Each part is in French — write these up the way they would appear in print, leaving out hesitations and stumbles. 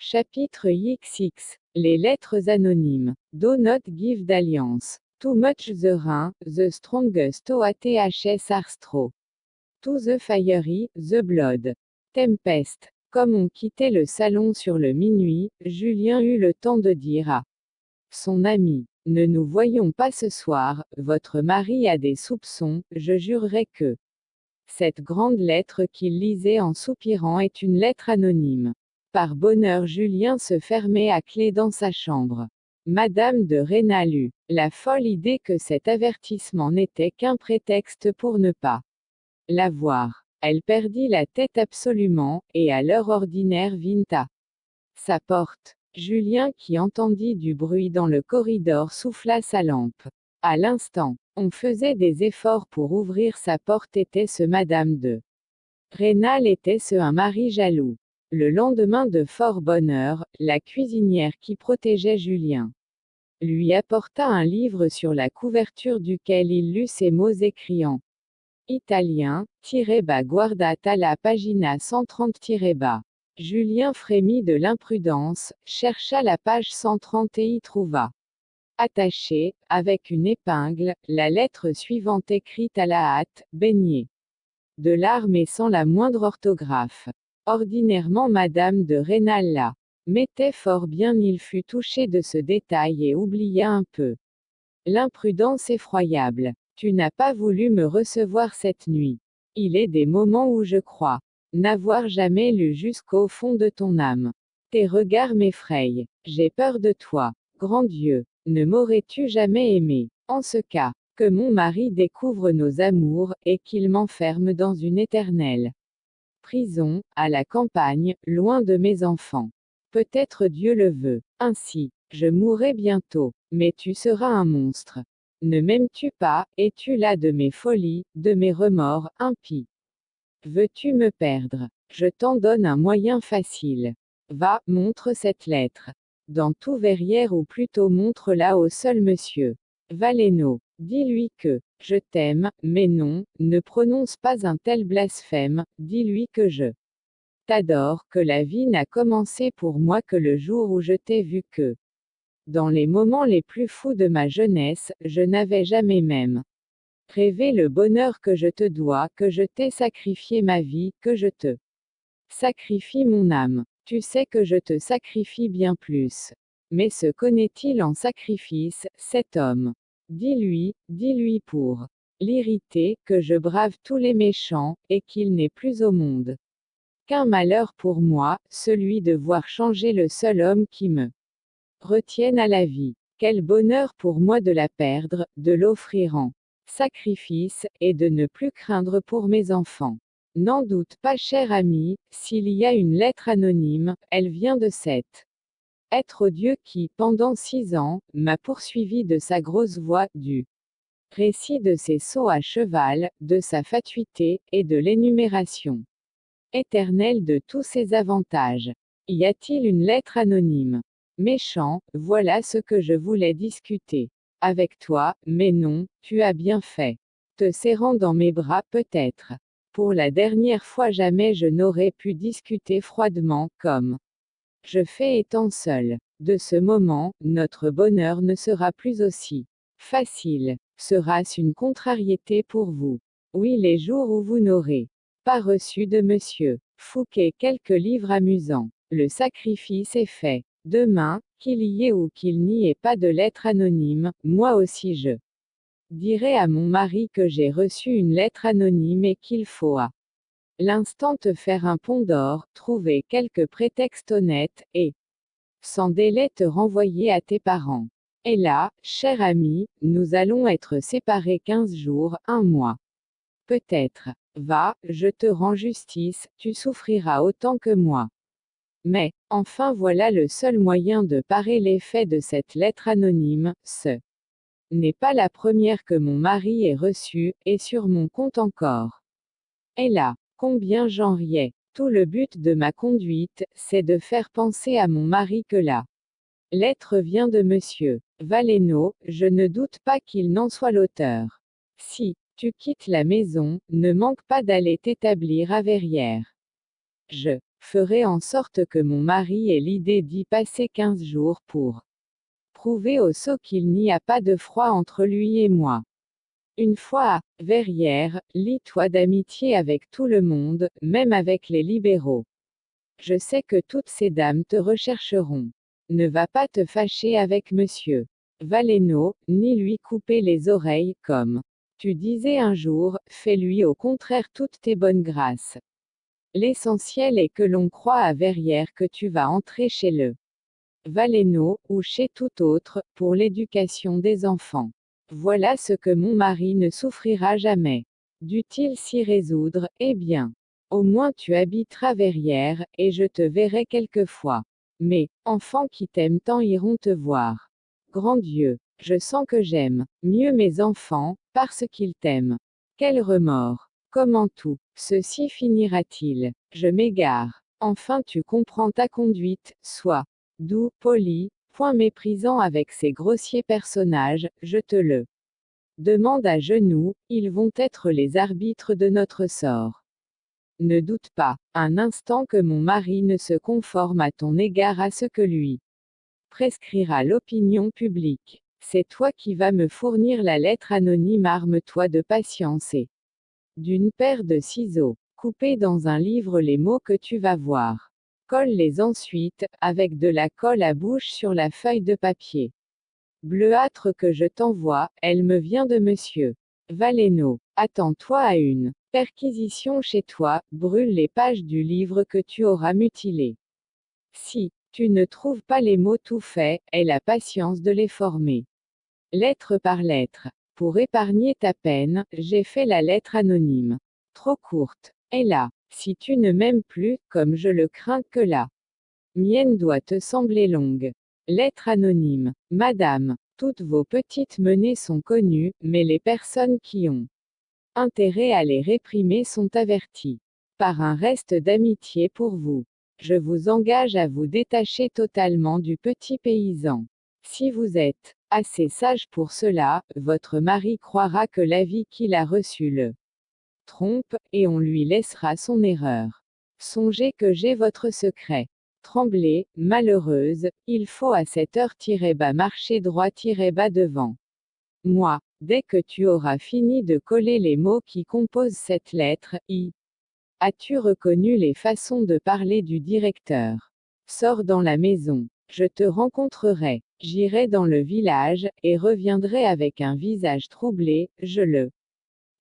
Chapitre XX. Les lettres anonymes. Do not give d'alliance. Too much the Rhin, the strongest OATHS Arstro. To the fiery, the blood. Tempest. Comme on quittait le salon sur le minuit, Julien eut le temps de dire à son ami: ne nous voyons pas ce soir, votre mari a des soupçons, je jurerais que. Cette grande lettre qu'il lisait en soupirant est une lettre anonyme. Par bonheur Julien se fermait à clé dans sa chambre. Madame de Rênal eut la folle idée que cet avertissement n'était qu'un prétexte pour ne pas la voir. Elle perdit la tête absolument, et à l'heure ordinaire vint à sa porte. Julien qui entendit du bruit dans le corridor souffla sa lampe. À l'instant, on faisait des efforts pour ouvrir sa porte. Était-ce Madame de Rênal? Était-ce un mari jaloux? Le lendemain de fort bonne heure, la cuisinière qui protégeait Julien lui apporta un livre sur la couverture duquel il lut ces mots écriant italien, guardata la pagina 130 . Julien frémit de l'imprudence, chercha la page 130 et y trouva, attachée, avec une épingle, la lettre suivante écrite à la hâte, baignée de larmes et sans la moindre orthographe. Ordinairement Madame de Rênal la mettait fort bien. Il fut touché de ce détail et oublia un peu l'imprudence effroyable. Tu n'as pas voulu me recevoir cette nuit. Il est des moments où je crois n'avoir jamais lu jusqu'au fond de ton âme. Tes regards m'effrayent. J'ai peur de toi. Grand Dieu, ne m'aurais-tu jamais aimé? En ce cas, que mon mari découvre nos amours, et qu'il m'enferme dans une éternelle prison, à la campagne, loin de mes enfants. Peut-être Dieu le veut. Ainsi, je mourrai bientôt, mais tu seras un monstre. Ne m'aimes-tu pas? Es-tu là de mes folies, de mes remords, impie? Veux-tu me perdre? Je t'en donne un moyen facile. Va, montre cette lettre dans tout Verrières, ou plutôt montre-la au seul monsieur Valenod. Dis-lui que je t'aime, mais non, ne prononce pas un tel blasphème. Dis-lui que je t'adore, que la vie n'a commencé pour moi que le jour où je t'ai vu, que dans les moments les plus fous de ma jeunesse, je n'avais jamais même rêvé le bonheur que je te dois, que je t'ai sacrifié ma vie, que je te sacrifie mon âme. Tu sais que je te sacrifie bien plus. Mais se connaît-il en sacrifice, cet homme? Dis-lui pour l'irriter, que je brave tous les méchants, et qu'il n'est plus au monde qu'un malheur pour moi, celui de voir changer le seul homme qui me retienne à la vie. Quel bonheur pour moi de la perdre, de l'offrir en sacrifice, et de ne plus craindre pour mes enfants. N'en doute pas, cher ami, s'il y a une lettre anonyme, elle vient de cet être Dieu qui, pendant 6 ans, m'a poursuivi de sa grosse voix, du récit de ses sauts à cheval, de sa fatuité, et de l'énumération éternelle de tous ses avantages. Y a-t-il une lettre anonyme? Méchant, voilà ce que je voulais discuter avec toi, mais non, tu as bien fait. Te serrant dans mes bras peut-être. Pour la dernière fois, jamais je n'aurais pu discuter froidement, comme je fais étant seul. De ce moment, notre bonheur ne sera plus aussi facile. Sera-ce une contrariété pour vous? Oui, les jours où vous n'aurez pas reçu de Monsieur Fouquet quelques livres amusants. Le sacrifice est fait. Demain, qu'il y ait ou qu'il n'y ait pas de lettre anonyme, moi aussi je dirai à mon mari que j'ai reçu une lettre anonyme et qu'il faut à l'instant te faire un pont d'or, trouver quelque prétexte honnête, et sans délai te renvoyer à tes parents. Et là, cher ami, nous allons être séparés 15 jours, un mois. Peut-être. Va, je te rends justice, tu souffriras autant que moi. Mais, enfin voilà le seul moyen de parer l'effet de cette lettre anonyme. Ce n'est pas la première que mon mari ait reçue, et sur mon compte encore. Et là, combien j'en riais. Tout le but de ma conduite, c'est de faire penser à mon mari que la lettre vient de Monsieur Valenod. Je ne doute pas qu'il n'en soit l'auteur. Si tu quittes la maison, ne manque pas d'aller t'établir à Verrières. Je ferai en sorte que mon mari ait l'idée d'y passer 15 jours pour prouver au sot qu'il n'y a pas de froid entre lui et moi. Une fois à Verrières, lie-toi d'amitié avec tout le monde, même avec les libéraux. Je sais que toutes ces dames te rechercheront. Ne va pas te fâcher avec monsieur Valenod, ni lui couper les oreilles, comme tu disais un jour, fais-lui au contraire toutes tes bonnes grâces. L'essentiel est que l'on croie à Verrières que tu vas entrer chez le Valenod, ou chez tout autre, pour l'éducation des enfants. Voilà ce que mon mari ne souffrira jamais. Dut-il s'y résoudre, eh bien. Au moins tu habiteras Verrières, et je te verrai quelquefois. Mais, enfants qui t'aiment tant iront te voir. Grand Dieu, je sens que j'aime mieux mes enfants, parce qu'ils t'aiment. Quel remords! Comment tout ceci finira-t-il? Je m'égare. Enfin tu comprends ta conduite, sois doux, poli, point méprisant avec ces grossiers personnages, je te le demande à genoux, ils vont être les arbitres de notre sort. Ne doute pas un instant que mon mari ne se conforme à ton égard à ce que lui prescrira l'opinion publique. C'est toi qui vas me fournir la lettre anonyme, arme-toi de patience et d'une paire de ciseaux. Coupez dans un livre les mots que tu vas voir. Colle-les ensuite, avec de la colle à bouche sur la feuille de papier bleuâtre que je t'envoie, elle me vient de monsieur Valenod. Attends-toi à une perquisition chez toi, brûle les pages du livre que tu auras mutilé. Si tu ne trouves pas les mots tout faits, aie la patience de les former. Lettre par lettre. Pour épargner ta peine, j'ai fait la lettre anonyme. Trop courte. Et là, si tu ne m'aimes plus, comme je le crains que la mienne doit te sembler longue. Lettre anonyme. Madame, toutes vos petites menées sont connues, mais les personnes qui ont intérêt à les réprimer sont averties. Par un reste d'amitié pour vous. Je vous engage à vous détacher totalement du petit paysan. Si vous êtes assez sage pour cela, votre mari croira que l'avis qu'il a reçu le trompe, et on lui laissera son erreur. Songez que j'ai votre secret. Tremblez, malheureuse, il faut à cette heure-bas marcher droit-bas devant moi. Dès que tu auras fini de coller les mots qui composent cette lettre, as-tu reconnu les façons de parler du directeur? Sors dans la maison. Je te rencontrerai. J'irai dans le village, et reviendrai avec un visage troublé, je le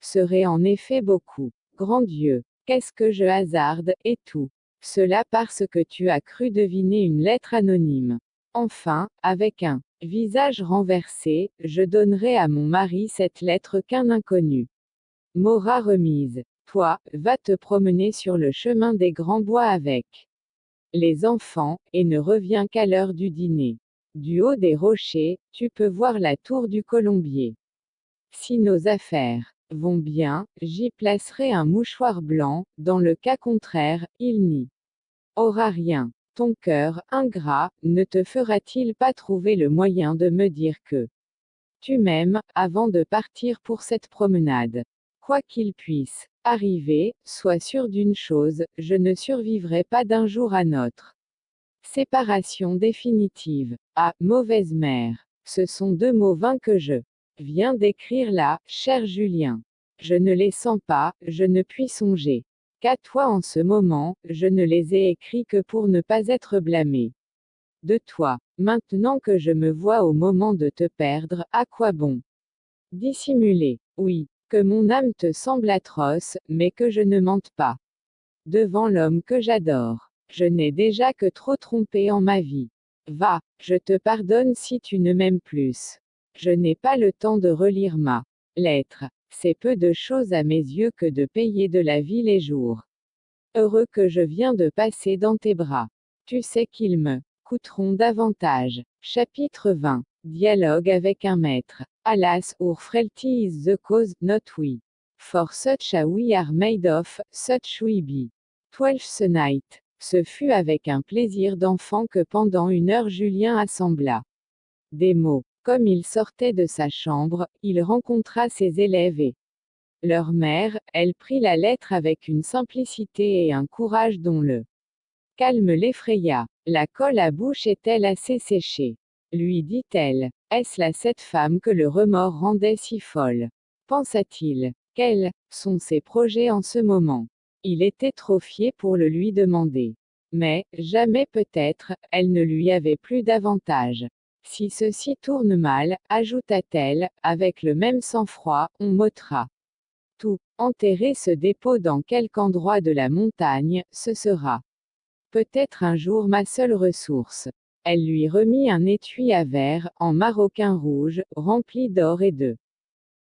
serai en effet beaucoup. Grand Dieu, qu'est-ce que je hasarde, et tout cela parce que tu as cru deviner une lettre anonyme. Enfin, avec un visage renversé, je donnerai à mon mari cette lettre qu'un inconnu m'aura remise. Toi, va te promener sur le chemin des grands bois avec les enfants, et ne reviens qu'à l'heure du dîner. Du haut des rochers, tu peux voir la tour du Colombier. Si nos affaires vont bien, j'y placerai un mouchoir blanc, dans le cas contraire, il n'y aura rien. Ton cœur, ingrat, ne te fera-t-il pas trouver le moyen de me dire que tu m'aimes, avant de partir pour cette promenade? Quoi qu'il puisse arriver, sois sûr d'une chose, je ne survivrai pas d'un jour à notre séparation définitive. Ah, mauvaise mère. Ce sont deux mots vains que je viens d'écrire là, cher Julien. Je ne les sens pas, je ne puis songer qu'à toi en ce moment, je ne les ai écrits que pour ne pas être blâmé de toi. Maintenant que je me vois au moment de te perdre, à quoi bon dissimuler? Oui, que mon âme te semble atroce, mais que je ne mente pas devant l'homme que j'adore. Je n'ai déjà que trop trompé en ma vie. Va, je te pardonne si tu ne m'aimes plus. Je n'ai pas le temps de relire ma lettre. C'est peu de chose à mes yeux que de payer de la vie les jours heureux que je viens de passer dans tes bras. Tu sais qu'ils me coûteront davantage. Chapitre 20. Dialogue avec un maître. Alas, our frailty is the cause, not we. For such a we are made of, such we be. Twelfth night. Ce fut avec un plaisir d'enfant que pendant une heure Julien assembla des mots. Comme il sortait de sa chambre, il rencontra ses élèves et leur mère. Elle prit la lettre avec une simplicité et un courage dont le calme l'effraya. La colle à bouche est-elle assez séchée? Lui dit-elle. Est-ce là cette femme que le remords rendait si folle? Pensa-t-il. Quels sont ses projets en ce moment? Il était trop fier pour le lui demander. Mais, jamais peut-être, elle ne lui avait plus d'avantage. Si ceci tourne mal, ajouta-t-elle, avec le même sang-froid, on m'ôtera tout. Enterrer ce dépôt dans quelque endroit de la montagne, ce sera peut-être un jour ma seule ressource. Elle lui remit un étui à verre, en maroquin rouge, rempli d'or et de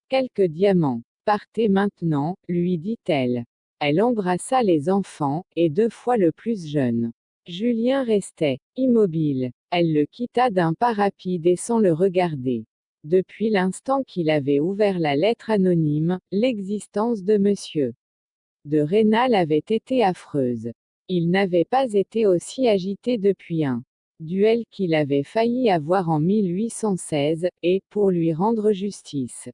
quelques diamants. Partez maintenant, lui dit-elle. Elle embrassa les enfants, et 2 fois le plus jeune. Julien restait immobile. Elle le quitta d'un pas rapide et sans le regarder. Depuis l'instant qu'il avait ouvert la lettre anonyme, l'existence de Monsieur de Rênal avait été affreuse. Il n'avait pas été aussi agité depuis un duel qu'il avait failli avoir en 1816, et, pour lui rendre justice.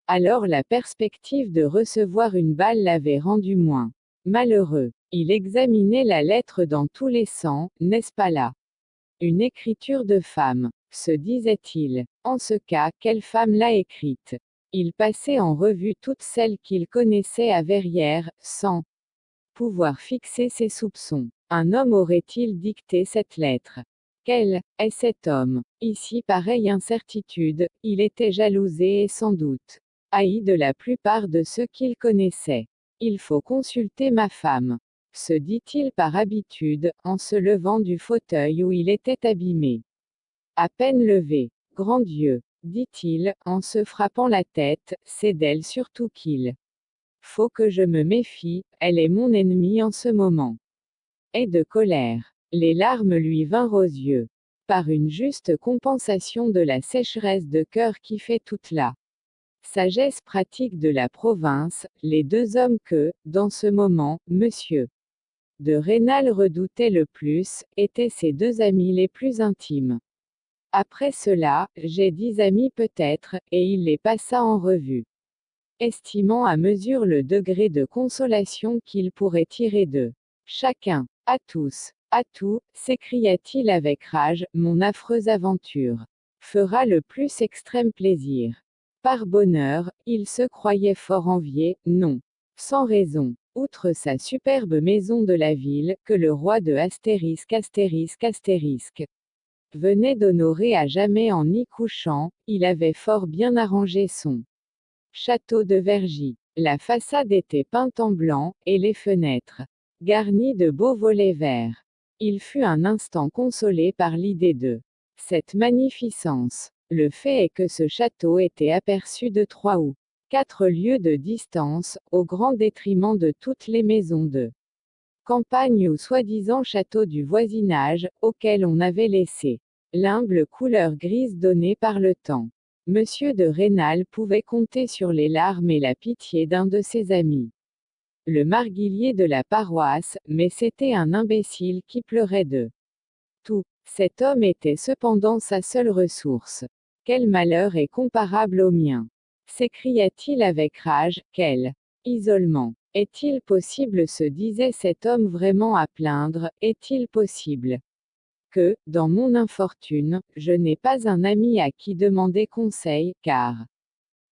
Alors la perspective de recevoir une balle l'avait rendu moins malheureux. Il examinait la lettre dans tous les sens, n'est-ce pas là? Une écriture de femme, se disait-il. En ce cas, quelle femme l'a écrite? Il passait en revue toutes celles qu'il connaissait à Verrières, sans pouvoir fixer ses soupçons. Un homme aurait-il dicté cette lettre? Quel est cet homme? Ici pareille incertitude, il était jalousé et sans doute haï de la plupart de ceux qu'il connaissait. Il faut consulter ma femme, se dit-il par habitude, en se levant du fauteuil où il était abîmé. À peine levé. Grand Dieu, dit-il, en se frappant la tête, c'est d'elle surtout qu'il faut que je me méfie, elle est mon ennemie en ce moment. Et de colère. Les larmes lui vinrent aux yeux. Par une juste compensation de la sécheresse de cœur qui fait toute la sagesse pratique de la province, les 2 hommes que, dans ce moment, Monsieur de Rênal redoutait le plus, étaient ses 2 amis les plus intimes. Après cela, j'ai 10 amis peut-être, et il les passa en revue, estimant à mesure le degré de consolation qu'il pourrait tirer de chacun. À tous, à tout, s'écria-t-il avec rage, mon affreuse aventure fera le plus extrême plaisir. Par bonheur, il se croyait fort envié, non, sans raison. Outre sa superbe maison de la ville, que le roi de *** venait d'honorer à jamais en y couchant, il avait fort bien arrangé son château de Vergy. La façade était peinte en blanc, et les fenêtres garnies de beaux volets verts. Il fut un instant consolé par l'idée de cette magnificence. Le fait est que ce château était aperçu de 3 ou 4 lieues de distance, au grand détriment de toutes les maisons de campagne ou soi-disant châteaux du voisinage, auxquels on avait laissé l'humble couleur grise donnée par le temps. Monsieur de Rênal pouvait compter sur les larmes et la pitié d'un de ses amis, le marguillier de la paroisse, mais c'était un imbécile qui pleurait de tout. Cet homme était cependant sa seule ressource. Quel malheur est comparable au mien? S'écria-t-il avec rage. Quel isolement! Est-il possible, se disait cet homme, vraiment à plaindre, est-il possible que, dans mon infortune, je n'ai pas un ami à qui demander conseil, car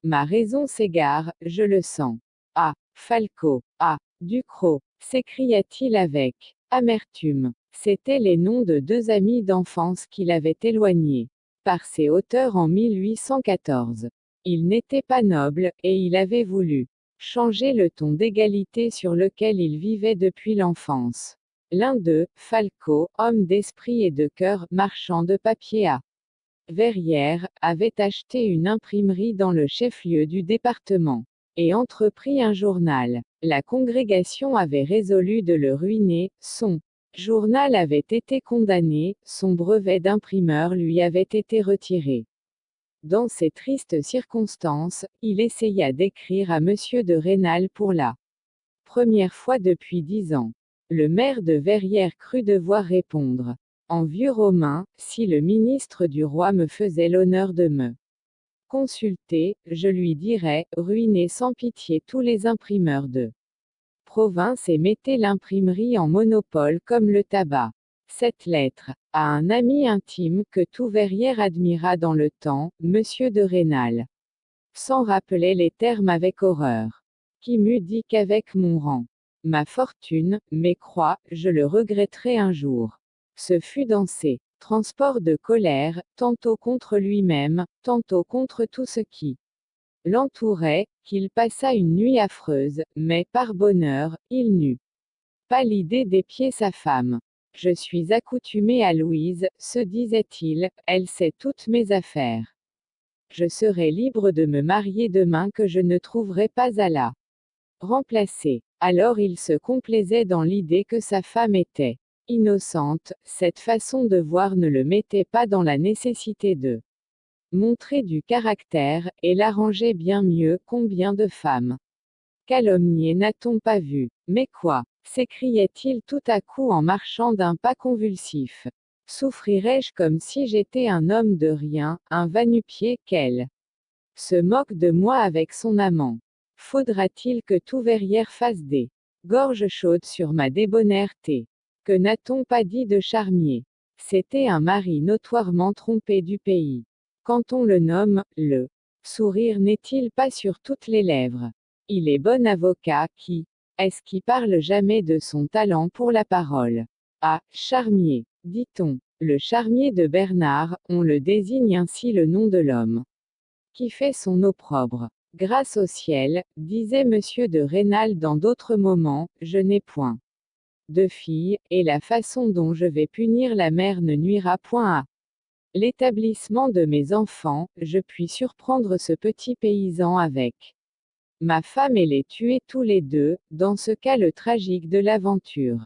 ma raison s'égare, je le sens. Ah, Falco, ah, Ducrot, s'écria-t-il avec amertume. C'étaient les noms de 2 amis d'enfance qu'il avait éloignés par ses hauteurs en 1814. Il n'était pas noble, et il avait voulu changer le ton d'égalité sur lequel il vivait depuis l'enfance. L'un d'eux, Falco, homme d'esprit et de cœur, marchand de papier à Verrières, avait acheté une imprimerie dans le chef-lieu du département, et entrepris un journal. La congrégation avait résolu de le ruiner, son journal avait été condamné, son brevet d'imprimeur lui avait été retiré. Dans ces tristes circonstances, il essaya d'écrire à Monsieur de Rênal pour la première fois depuis 10 ans. Le maire de Verrières crut devoir répondre en vieux romain, si le ministre du roi me faisait l'honneur de me consulter, je lui dirais, ruiner sans pitié tous les imprimeurs de province et mettez l'imprimerie en monopole comme le tabac. Cette lettre, à un ami intime que tout Verrières admira dans le temps, Monsieur de Rênal. S'en rappelait les termes avec horreur. Qui m'eût dit qu'avec mon rang, ma fortune, mes croix, je le regretterai un jour. Ce fut dans ces transports de colère, tantôt contre lui-même, tantôt contre tout ce qui l'entourait, qu'il passa une nuit affreuse, mais par bonheur, il n'eut pas l'idée d'épier sa femme. Je suis accoutumé à Louise, se disait-il, elle sait toutes mes affaires. Je serai libre de me marier demain que je ne trouverai pas à la remplacer. Alors il se complaisait dans l'idée que sa femme était innocente, cette façon de voir ne le mettait pas dans la nécessité de montrer du caractère, et l'arrangeait bien mieux. Combien de femmes calomniées n'a-t-on pas vu? Mais quoi? S'écriait-il tout à coup en marchant d'un pas convulsif. Souffrirais-je comme si j'étais un homme de rien, un va-nu-pieds, qu'elle se moque de moi avec son amant? Faudra-t-il que tout Verrières fasse des gorges chaudes sur ma débonnaire-té? Que n'a-t-on pas dit de Charmier? C'était un mari notoirement trompé du pays. Quand on le nomme, le sourire n'est-il pas sur toutes les lèvres? Il est bon avocat, qui est-ce qui parle jamais de son talent pour la parole? Ah, Charmier, dit-on. Le Charmier de Bernard, on le désigne ainsi le nom de l'homme qui fait son opprobre. Grâce au ciel, disait Monsieur de Rênal dans d'autres moments, je n'ai point de fille, et la façon dont je vais punir la mère ne nuira point à l'établissement de mes enfants. Je puis surprendre ce petit paysan avec ma femme et les tuer tous les deux, dans ce cas le tragique de l'aventure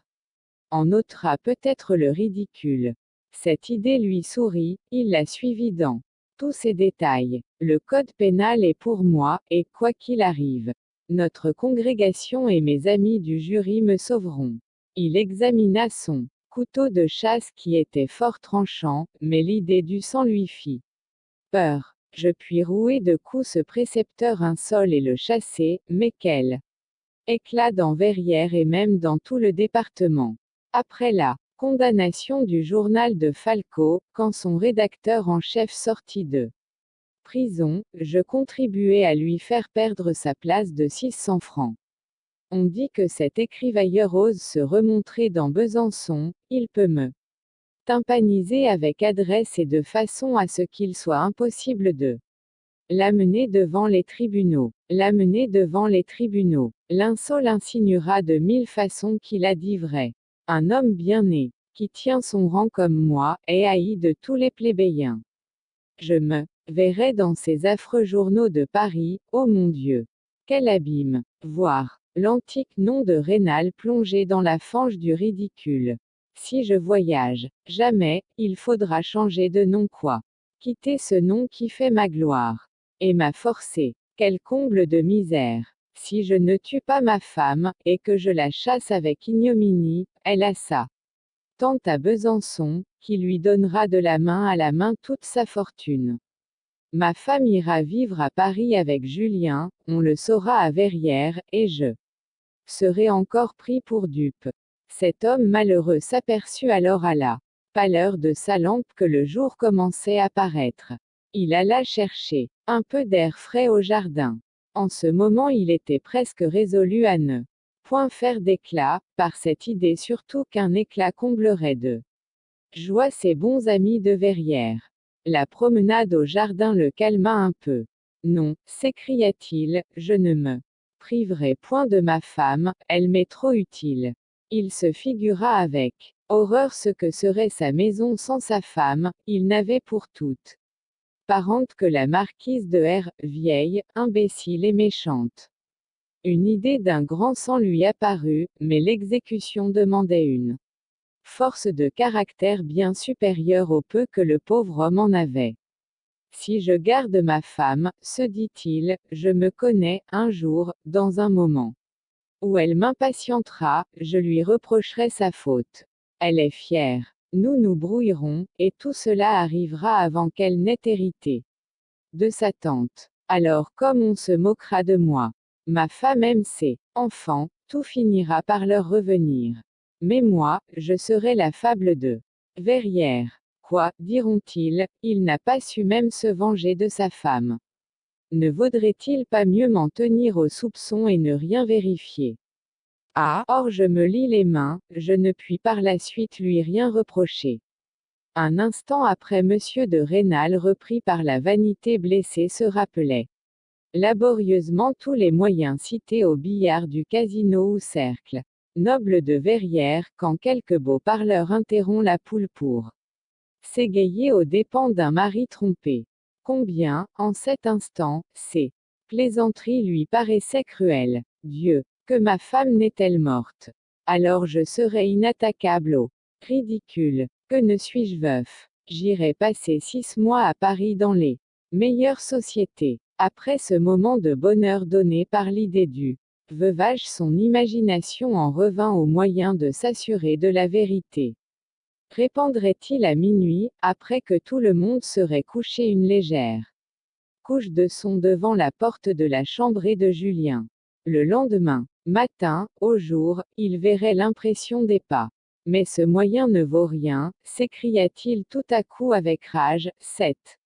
en ôtera peut-être le ridicule. Cette idée lui sourit, il la suivit dans tous ces détails. Le code pénal est pour moi, et quoi qu'il arrive, notre congrégation et mes amis du jury me sauveront. Il examina son couteau de chasse qui était fort tranchant, mais l'idée du sang lui fit peur. Je puis rouer de coups ce précepteur insolent et le chasser, mais quel éclat dans Verrières et même dans tout le département. Après la condamnation du journal de Falco, quand son rédacteur en chef sortit de prison, je contribuai à lui faire perdre sa place de 600 francs. On dit que cet écrivailleur ose se remontrer dans Besançon, il peut me tympaniser avec adresse et de façon à ce qu'il soit impossible de l'amener devant les tribunaux. L'amener devant les tribunaux. L'insole insinuera de 1000 façons qu'il a dit vrai. Un homme bien né, qui tient son rang comme moi, est haï de tous les plébéiens. Je me verrai dans ces affreux journaux de Paris, ô mon Dieu! Quel abîme! Voir l'antique nom de Rênal plongé dans la fange du ridicule. Si je voyage, jamais, il faudra changer de nom quoi. Quitter ce nom qui fait ma gloire et m'a forcé. Quel comble de misère! Si je ne tue pas ma femme, et que je la chasse avec ignominie, elle a sa tante à Besançon, qui lui donnera de la main à la main toute sa fortune. Ma femme ira vivre à Paris avec Julien, on le saura à Verrières, et je serai encore pris pour dupe. Cet homme malheureux s'aperçut alors à la pâleur de sa lampe que le jour commençait à paraître. Il alla chercher un peu d'air frais au jardin. En ce moment il était presque résolu à ne point faire d'éclat, par cette idée surtout qu'un éclat comblerait de joie ses bons amis de Verrières. La promenade au jardin le calma un peu. Non, s'écria-t-il, je ne me priverai point de ma femme, elle m'est trop utile. Il se figura avec horreur ce que serait sa maison sans sa femme. Il n'avait pour toute parente que la marquise de R, vieille, imbécile et méchante. Une idée d'un grand sang lui apparut, mais l'exécution demandait une force de caractère bien supérieure au peu que le pauvre homme en avait. Si je garde ma femme, se dit-il, je me connais, un jour, dans un moment où elle m'impatientera, je lui reprocherai sa faute. Elle est fière. Nous nous brouillerons, et tout cela arrivera avant qu'elle n'ait hérité de sa tante. Alors comme on se moquera de moi. Ma femme aime ses enfants, tout finira par leur revenir. Mais moi, je serai la fable de Verrières. Quoi, diront-ils, il n'a pas su même se venger de sa femme. Ne vaudrait-il pas mieux m'en tenir aux soupçons et ne rien vérifier? Ah, or je me lie les mains, je ne puis par la suite lui rien reprocher. Un instant après monsieur de Rênal, repris par la vanité blessée, se rappelait laborieusement tous les moyens cités au billard du casino ou cercle noble de Verrières, quand quelque beau parleur interrompt la poule pour s'égayer aux dépens d'un mari trompé. Combien, en cet instant, ces plaisanteries lui paraissaient cruelles. Dieu, que ma femme n'est-elle morte? Alors je serai inattaquable au ridicule. Que ne suis-je veuf? J'irai passer 6 mois à Paris dans les meilleures sociétés. Après ce moment de bonheur donné par l'idée du veuvage, son imagination en revint au moyen de s'assurer de la vérité. Répandrait-il à minuit, après que tout le monde serait couché, une légère couche de son devant la porte de la chambrée de Julien? Le lendemain matin, au jour, il verrait l'impression des pas. Mais ce moyen ne vaut rien, s'écria-t-il tout à coup avec rage. Cette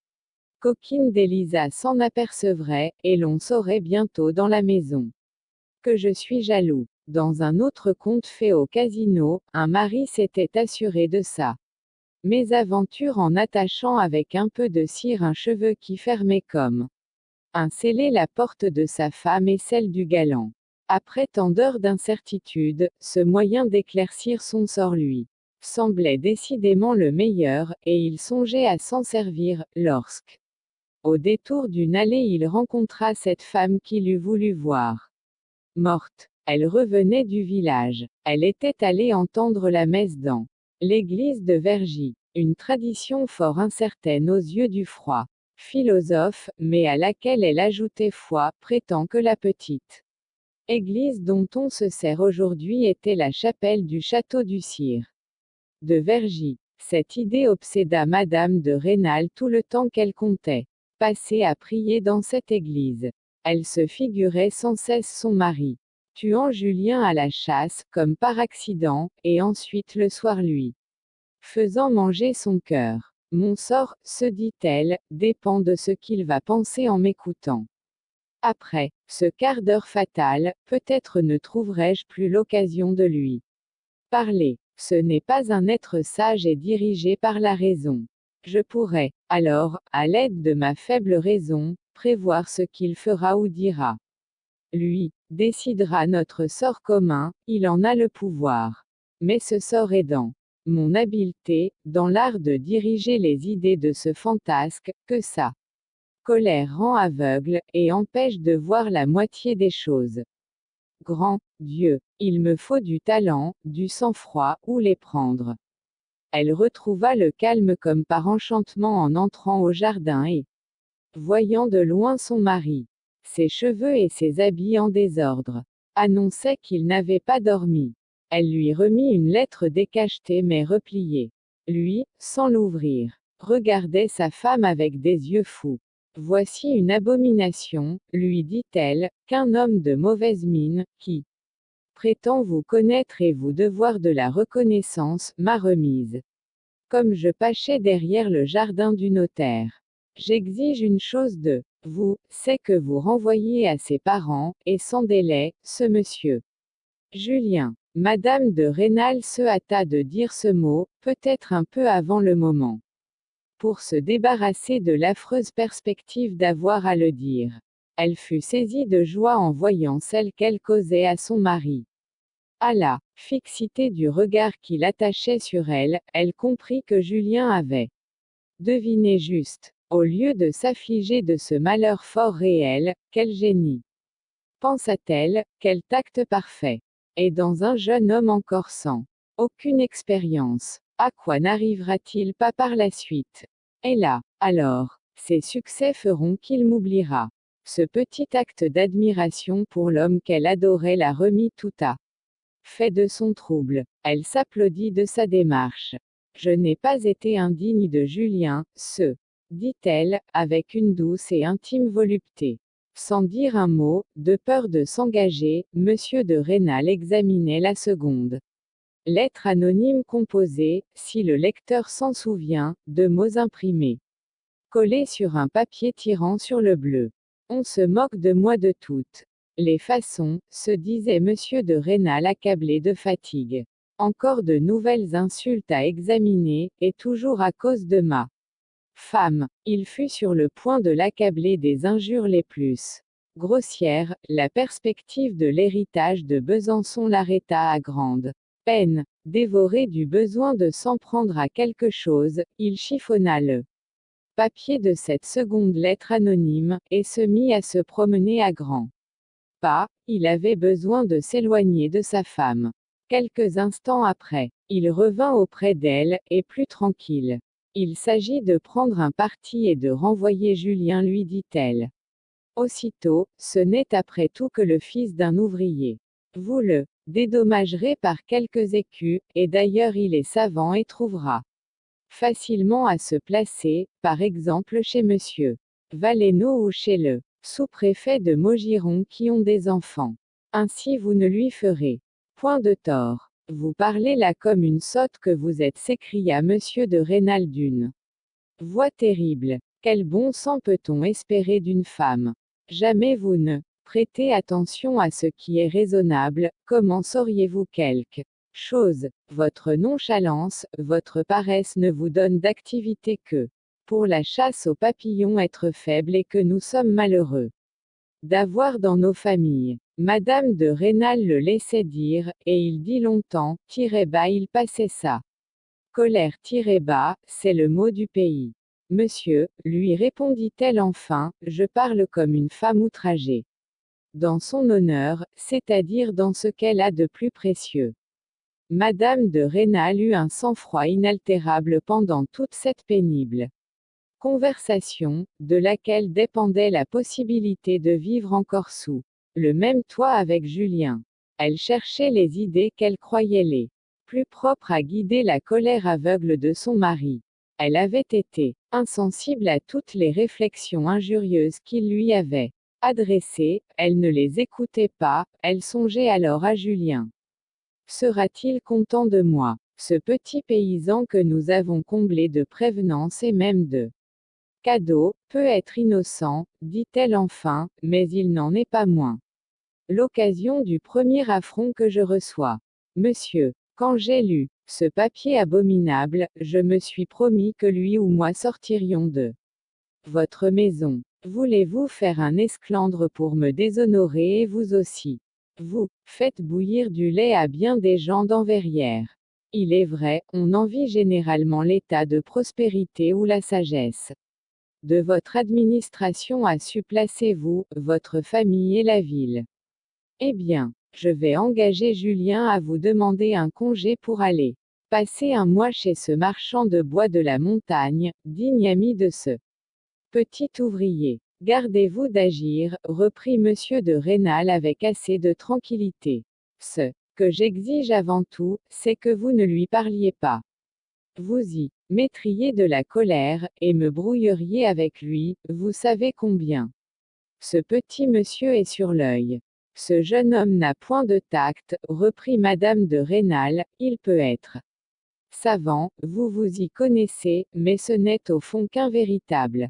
coquine d'Élisa s'en apercevrait, et l'on saurait bientôt dans la maison que je suis jaloux. Dans un autre conte fait au casino, un mari s'était assuré de sa mésaventure en attachant avec un peu de cire un cheveu qui fermait comme un scellé la porte de sa femme et celle du galant. Après tant d'heures d'incertitude, ce moyen d'éclaircir son sort lui semblait décidément le meilleur, et il songeait à s'en servir, lorsque, au détour d'une allée, il rencontra cette femme qu'il eût voulu voir morte. Elle revenait du village. Elle était allée entendre la messe dans l'église de Vergy. Une tradition fort incertaine aux yeux du froid philosophe, mais à laquelle elle ajoutait foi, prétend que la petite église dont on se sert aujourd'hui était la chapelle du château du Sire de Vergy. Cette idée obséda Madame de Rênal tout le temps qu'elle comptait passer à prier dans cette église. Elle se figurait sans cesse son mari tuant Julien à la chasse, comme par accident, et ensuite le soir lui faisant manger son cœur. Mon sort, se dit-elle, dépend de ce qu'il va penser en m'écoutant. Après ce quart d'heure fatal, peut-être ne trouverai-je plus l'occasion de lui parler. Ce n'est pas un être sage et dirigé par la raison. Je pourrais, alors, à l'aide de ma faible raison, prévoir ce qu'il fera ou dira. Lui décidera notre sort commun, il en a le pouvoir. Mais ce sort est dans mon habileté, dans l'art de diriger les idées de ce fantasque, que sa colère rend aveugle, et empêche de voir la moitié des choses. Grand Dieu, il me faut du talent, du sang-froid, où les prendre? Elle retrouva le calme comme par enchantement en entrant au jardin et voyant de loin son mari. Ses cheveux et ses habits en désordre annonçaient qu'il n'avait pas dormi. Elle lui remit une lettre décachetée mais repliée. Lui, sans l'ouvrir, regardait sa femme avec des yeux fous. Voici une abomination, lui dit-elle, qu'un homme de mauvaise mine, qui prétend vous connaître et vous devoir de la reconnaissance, m'a remise. Comme je pâchais derrière le jardin du notaire. J'exige une chose de vous, c'est que vous renvoyiez à ses parents, et sans délai, ce monsieur Julien. Madame de Rênal se hâta de dire ce mot, peut-être un peu avant le moment, pour se débarrasser de l'affreuse perspective d'avoir à le dire. Elle fut saisie de joie en voyant celle qu'elle causait à son mari. À la fixité du regard qu'il attachait sur elle, elle comprit que Julien avait deviné juste. Au lieu de s'affliger de ce malheur fort réel, quel génie, pensa-t-elle, quel tact parfait. Et dans un jeune homme encore sans aucune expérience, à quoi n'arrivera-t-il pas par la suite? Et là, alors, ses succès feront qu'il m'oubliera. Ce petit acte d'admiration pour l'homme qu'elle adorait la remit tout à fait de son trouble. Elle s'applaudit de sa démarche. Je n'ai pas été indigne de Julien, dit-elle, avec une douce et intime volupté. Sans dire un mot, de peur de s'engager, monsieur de Rênal examinait la seconde lettre anonyme composée, si le lecteur s'en souvient, de mots imprimés, collés sur un papier tirant sur le bleu. On se moque de moi de toutes les façons, se disait monsieur de Rênal accablé de fatigue. Encore de nouvelles insultes à examiner, et toujours à cause de ma femme. Il fut sur le point de l'accabler des injures les plus grossières. La perspective de l'héritage de Besançon l'arrêta à grande peine. Dévoré du besoin de s'en prendre à quelque chose, il chiffonna le papier de cette seconde lettre anonyme, et se mit à se promener à grands pas. Il avait besoin de s'éloigner de sa femme. Quelques instants après, il revint auprès d'elle, et plus tranquille. Il s'agit de prendre un parti et de renvoyer Julien, lui dit-elle. Aussitôt, ce n'est après tout que le fils d'un ouvrier. Vous le dédommagerez par quelques écus, et d'ailleurs il est savant et trouvera facilement à se placer, par exemple chez monsieur Valenod ou chez le sous-préfet de Maugiron qui ont des enfants. Ainsi vous ne lui ferez point de tort. Vous parlez là comme une sotte que vous êtes, s'écria monsieur de Rênal d'une voix terrible. Quel bon sang peut-on espérer d'une femme? Jamais vous ne prêtez attention à ce qui est raisonnable, comment sauriez-vous quelque chose? Votre nonchalance, votre paresse ne vous donnent d'activité que pour la chasse aux papillons, être faible, et que nous sommes malheureux d'avoir dans nos familles. Madame de Rênal le laissait dire, et il dit longtemps, bas il passait sa colère bas, c'est le mot du pays. Monsieur, lui répondit-elle enfin, je parle comme une femme outragée dans son honneur, c'est-à-dire dans ce qu'elle a de plus précieux. Madame de Rênal eut un sang-froid inaltérable pendant toute cette pénible conversation, de laquelle dépendait la possibilité de vivre encore sous le même toit avec Julien. Elle cherchait les idées qu'elle croyait les plus propres à guider la colère aveugle de son mari. Elle avait été insensible à toutes les réflexions injurieuses qu'il lui avait adressées, elle ne les écoutait pas, elle songeait alors à Julien. Sera-t-il content de moi, ce petit paysan que nous avons comblé de prévenances et même de cadeaux, peut être innocent, dit-elle enfin, mais il n'en est pas moins l'occasion du premier affront que je reçois. Monsieur, quand j'ai lu ce papier abominable, je me suis promis que lui ou moi sortirions de votre maison. Voulez-vous faire un esclandre pour me déshonorer, et vous aussi? Vous faites bouillir du lait à bien des gens dans Verrières. Il est vrai, on envie généralement l'état de prospérité ou la sagesse de votre administration a su placer vous, votre famille et la ville. Eh bien, je vais engager Julien à vous demander un congé pour aller passer un mois chez ce marchand de bois de la montagne, digne ami de ce petit ouvrier. Gardez-vous d'agir, reprit monsieur de Rênal avec assez de tranquillité. Ce que j'exige avant tout, c'est que vous ne lui parliez pas. Vous y mettriez de la colère, et me brouilleriez avec lui, vous savez combien ce petit monsieur est sur l'œil. Ce jeune homme n'a point de tact, reprit madame de Rênal, il peut être savant, vous vous y connaissez, mais ce n'est au fond qu'un véritable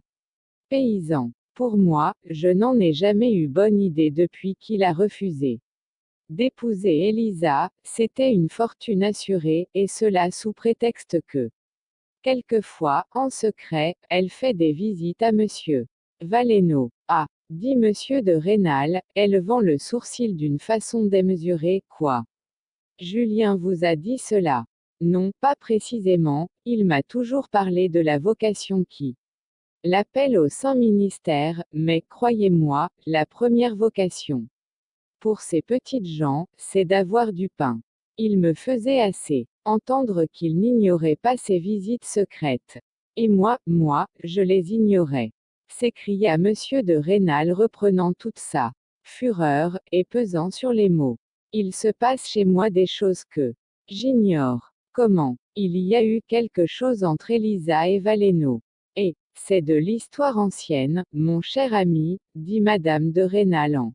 paysan. Pour moi, je n'en ai jamais eu bonne idée depuis qu'il a refusé d'épouser Élisa, c'était une fortune assurée, et cela sous prétexte que quelquefois, en secret, elle fait des visites à monsieur Valenod. Ah, dit monsieur de Rênal, élevant le sourcil d'une façon démesurée, quoi? Julien vous a dit cela? Non, pas précisément, il m'a toujours parlé de la vocation qui l'appelle au saint ministère, mais croyez-moi, la première vocation pour ces petites gens, c'est d'avoir du pain. Il me faisait assez entendre qu'il n'ignorait pas ces visites secrètes. Et moi, je les ignorais, s'écria monsieur de Rênal reprenant toute sa fureur, et pesant sur les mots. Il se passe chez moi des choses que j'ignore. Comment? Il y a eu quelque chose entre Élisa et Valenod. Et C'est de l'histoire ancienne, mon cher ami, dit madame de Rênal en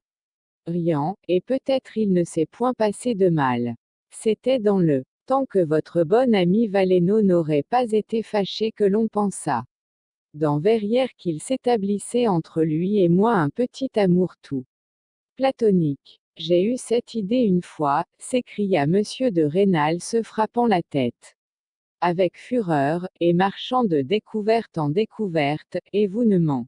riant, et peut-être il ne s'est point passé de mal. C'était dans le temps que votre bon ami Valenod n'aurait pas été fâché que l'on pensa dans Verrières qu'il s'établissait entre lui et moi un petit amour tout platonique. J'ai eu cette idée une fois, s'écria monsieur de Rênal se frappant la tête avec fureur, et marchant de découverte en découverte, et vous ne m'en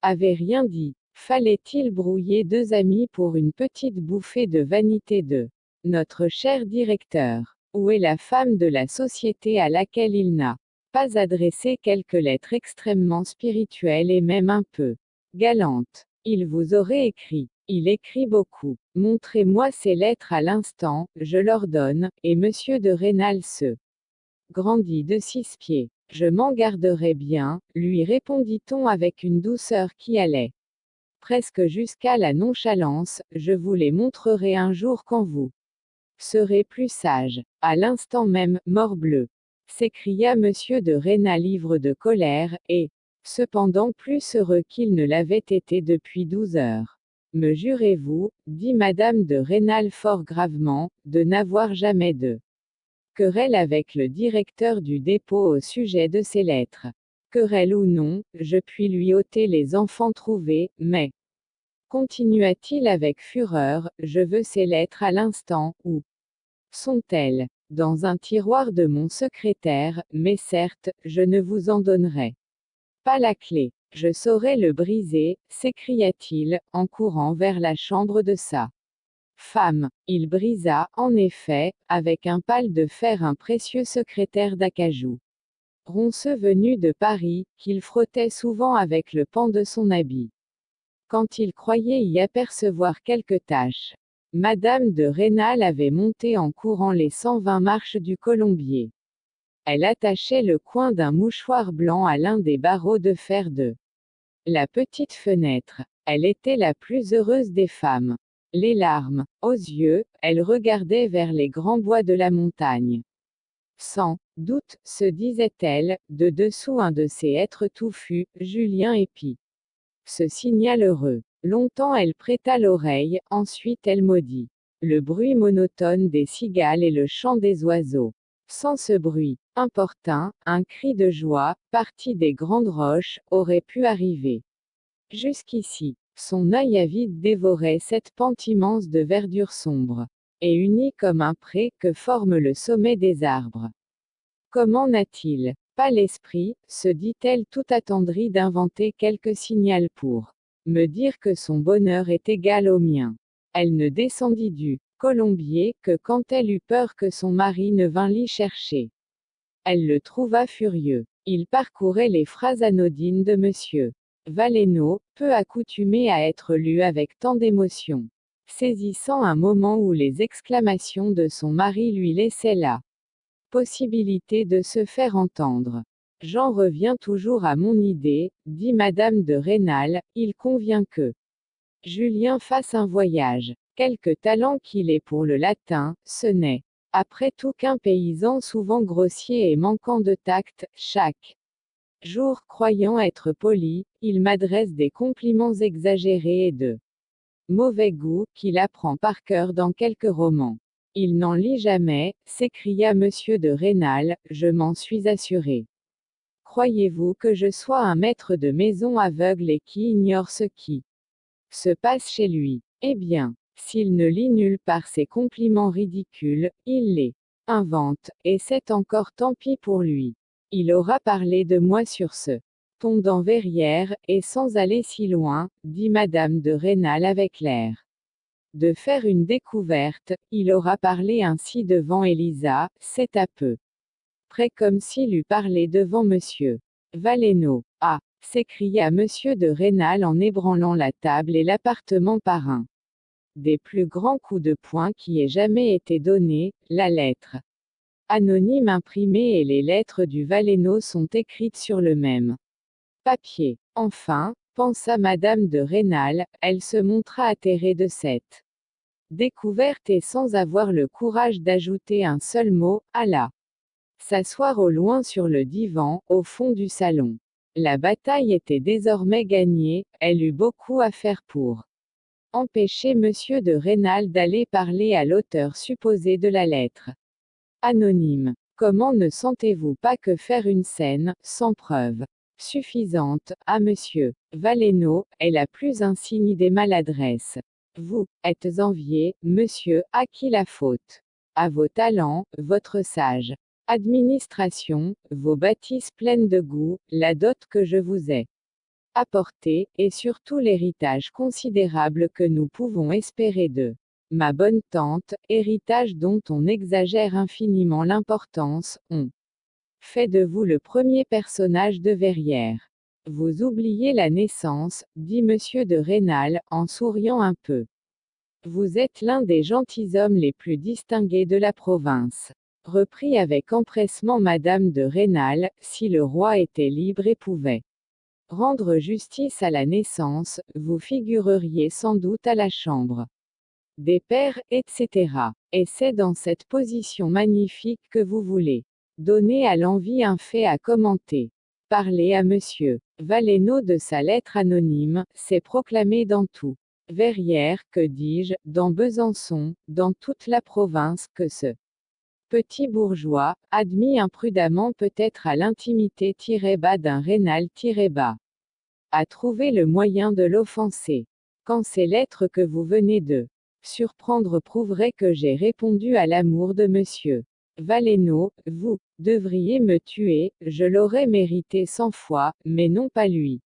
avez rien dit. Fallait-il brouiller deux amis pour une petite bouffée de vanité de notre cher directeur? Où est la femme de la société à laquelle il n'a pas adressé quelques lettres extrêmement spirituelles et même un peu galantes? Il vous aurait écrit. Il écrit beaucoup. Montrez-moi ces lettres à l'instant, je l'ordonne, et monsieur de Rênal se grandit de 6 pieds. Je m'en garderai bien, lui répondit-on avec une douceur qui allait presque jusqu'à la nonchalance, je vous les montrerai un jour quand vous serez plus sage. À l'instant même, morbleu! S'écria monsieur de Rênal ivre de colère, et, cependant plus heureux qu'il ne l'avait été depuis 12 heures. Me jurez-vous, dit madame de Rênal fort gravement, de n'avoir jamais de querelle avec le directeur du dépôt au sujet de ces lettres? Querelle ou non, je puis lui ôter les enfants trouvés, mais, continua-t-il avec fureur, je veux ces lettres à l'instant. Où sont-elles? Dans un tiroir de mon secrétaire, mais certes, je ne vous en donnerai pas la clé. Je saurais le briser, s'écria-t-il, en courant vers la chambre de sa femme. Il brisa, en effet, avec un pal de fer un précieux secrétaire d'acajou ronceux venu de Paris, qu'il frottait souvent avec le pan de son habit quand il croyait y apercevoir quelques taches. Madame de Rênal avait monté en courant les 120 marches du Colombier. Elle attachait le coin d'un mouchoir blanc à l'un des barreaux de fer de la petite fenêtre. Elle était la plus heureuse des femmes. Les larmes aux yeux, elle regardait vers les grands bois de la montagne. Sans doute, se disait-elle, de dessous un de ces êtres touffus, Julien épie. Ce signal heureux. Longtemps elle prêta l'oreille, ensuite elle maudit le bruit monotone des cigales et le chant des oiseaux. Sans ce bruit importun, un cri de joie, parti des grandes roches, aurait pu arriver. Jusqu'ici, son œil avide dévorait cette pente immense de verdure sombre et unie comme un pré que forme le sommet des arbres. Comment n'a-t-il pas l'esprit, se dit-elle tout attendrie d'inventer quelque signal pour me dire que son bonheur est égal au mien? Elle ne descendit du Colombier que quand elle eut peur que son mari ne vînt l'y chercher. Elle le trouva furieux. Il parcourait les phrases anodines de monsieur Valenod, peu accoutumé à être lu avec tant d'émotion, saisissant un moment où les exclamations de son mari lui laissaient la possibilité de se faire entendre. J'en reviens toujours à mon idée, dit madame de Rênal, il convient que Julien fasse un voyage. Quelque talent qu'il ait pour le latin, ce n'est, après tout qu'un paysan souvent grossier et manquant de tact, chaque jour croyant être poli, il m'adresse des compliments exagérés et de mauvais goût, qu'il apprend par cœur dans quelques romans. Il n'en lit jamais, s'écria monsieur de Rênal, je m'en suis assuré. Croyez-vous que je sois un maître de maison aveugle et qui ignore ce qui se passe chez lui? Eh bien, s'il ne lit nulle part ces compliments ridicules, il les invente, et c'est encore tant pis pour lui. Il aura parlé de moi sur ce ton dans Verrières, et sans aller si loin, dit madame de Rênal avec l'air de faire une découverte, il aura parlé ainsi devant Élisa, c'est à peu près comme s'il eût parlé devant monsieur Valenod. Ah! S'écria monsieur de Rênal en ébranlant la table et l'appartement par un des plus grands coups de poing qui ait jamais été donné. La lettre anonyme imprimée et les lettres du Valenod sont écrites sur le même papier. Enfin, pensa madame de Rênal, elle se montra atterrée de cette découverte et sans avoir le courage d'ajouter un seul mot, alla s'asseoir au loin sur le divan, au fond du salon. La bataille était désormais gagnée, elle eut beaucoup à faire pour empêcher Monsieur de Rênal d'aller parler à l'auteur supposé de la lettre. Anonyme. Comment ne sentez-vous pas que faire une scène, sans preuve suffisante, à Monsieur Valenod, est la plus insigne des maladresses? Vous êtes envié, monsieur, à qui la faute? À vos talents, votre sage administration, vos bâtisses pleines de goût, la dot que je vous ai apportée, et surtout l'héritage considérable que nous pouvons espérer de ma bonne tante, héritage dont on exagère infiniment l'importance, on fait de vous le premier personnage de Verrières. Vous oubliez la naissance, dit Monsieur de Rênal, en souriant un peu. Vous êtes l'un des gentilshommes les plus distingués de la province. Reprit avec empressement Madame de Rênal, si le roi était libre et pouvait rendre justice à la naissance, vous figureriez sans doute à la chambre des pairs, etc. Et c'est dans cette position magnifique que vous voulez donner à l'envie un fait à commenter. Parler à Monsieur Valenod de sa lettre anonyme, c'est proclamer dans tout Verrières, que dis-je, dans Besançon, dans toute la province, que ce petit bourgeois, admis imprudemment peut-être à l'intimité-bas d'un Rênal-bas, a trouvé le moyen de l'offenser. Quand ces lettres que vous venez de surprendre prouveraient que j'ai répondu à l'amour de Monsieur Valenod, vous devriez me tuer, je l'aurais mérité 100 fois, mais non pas lui.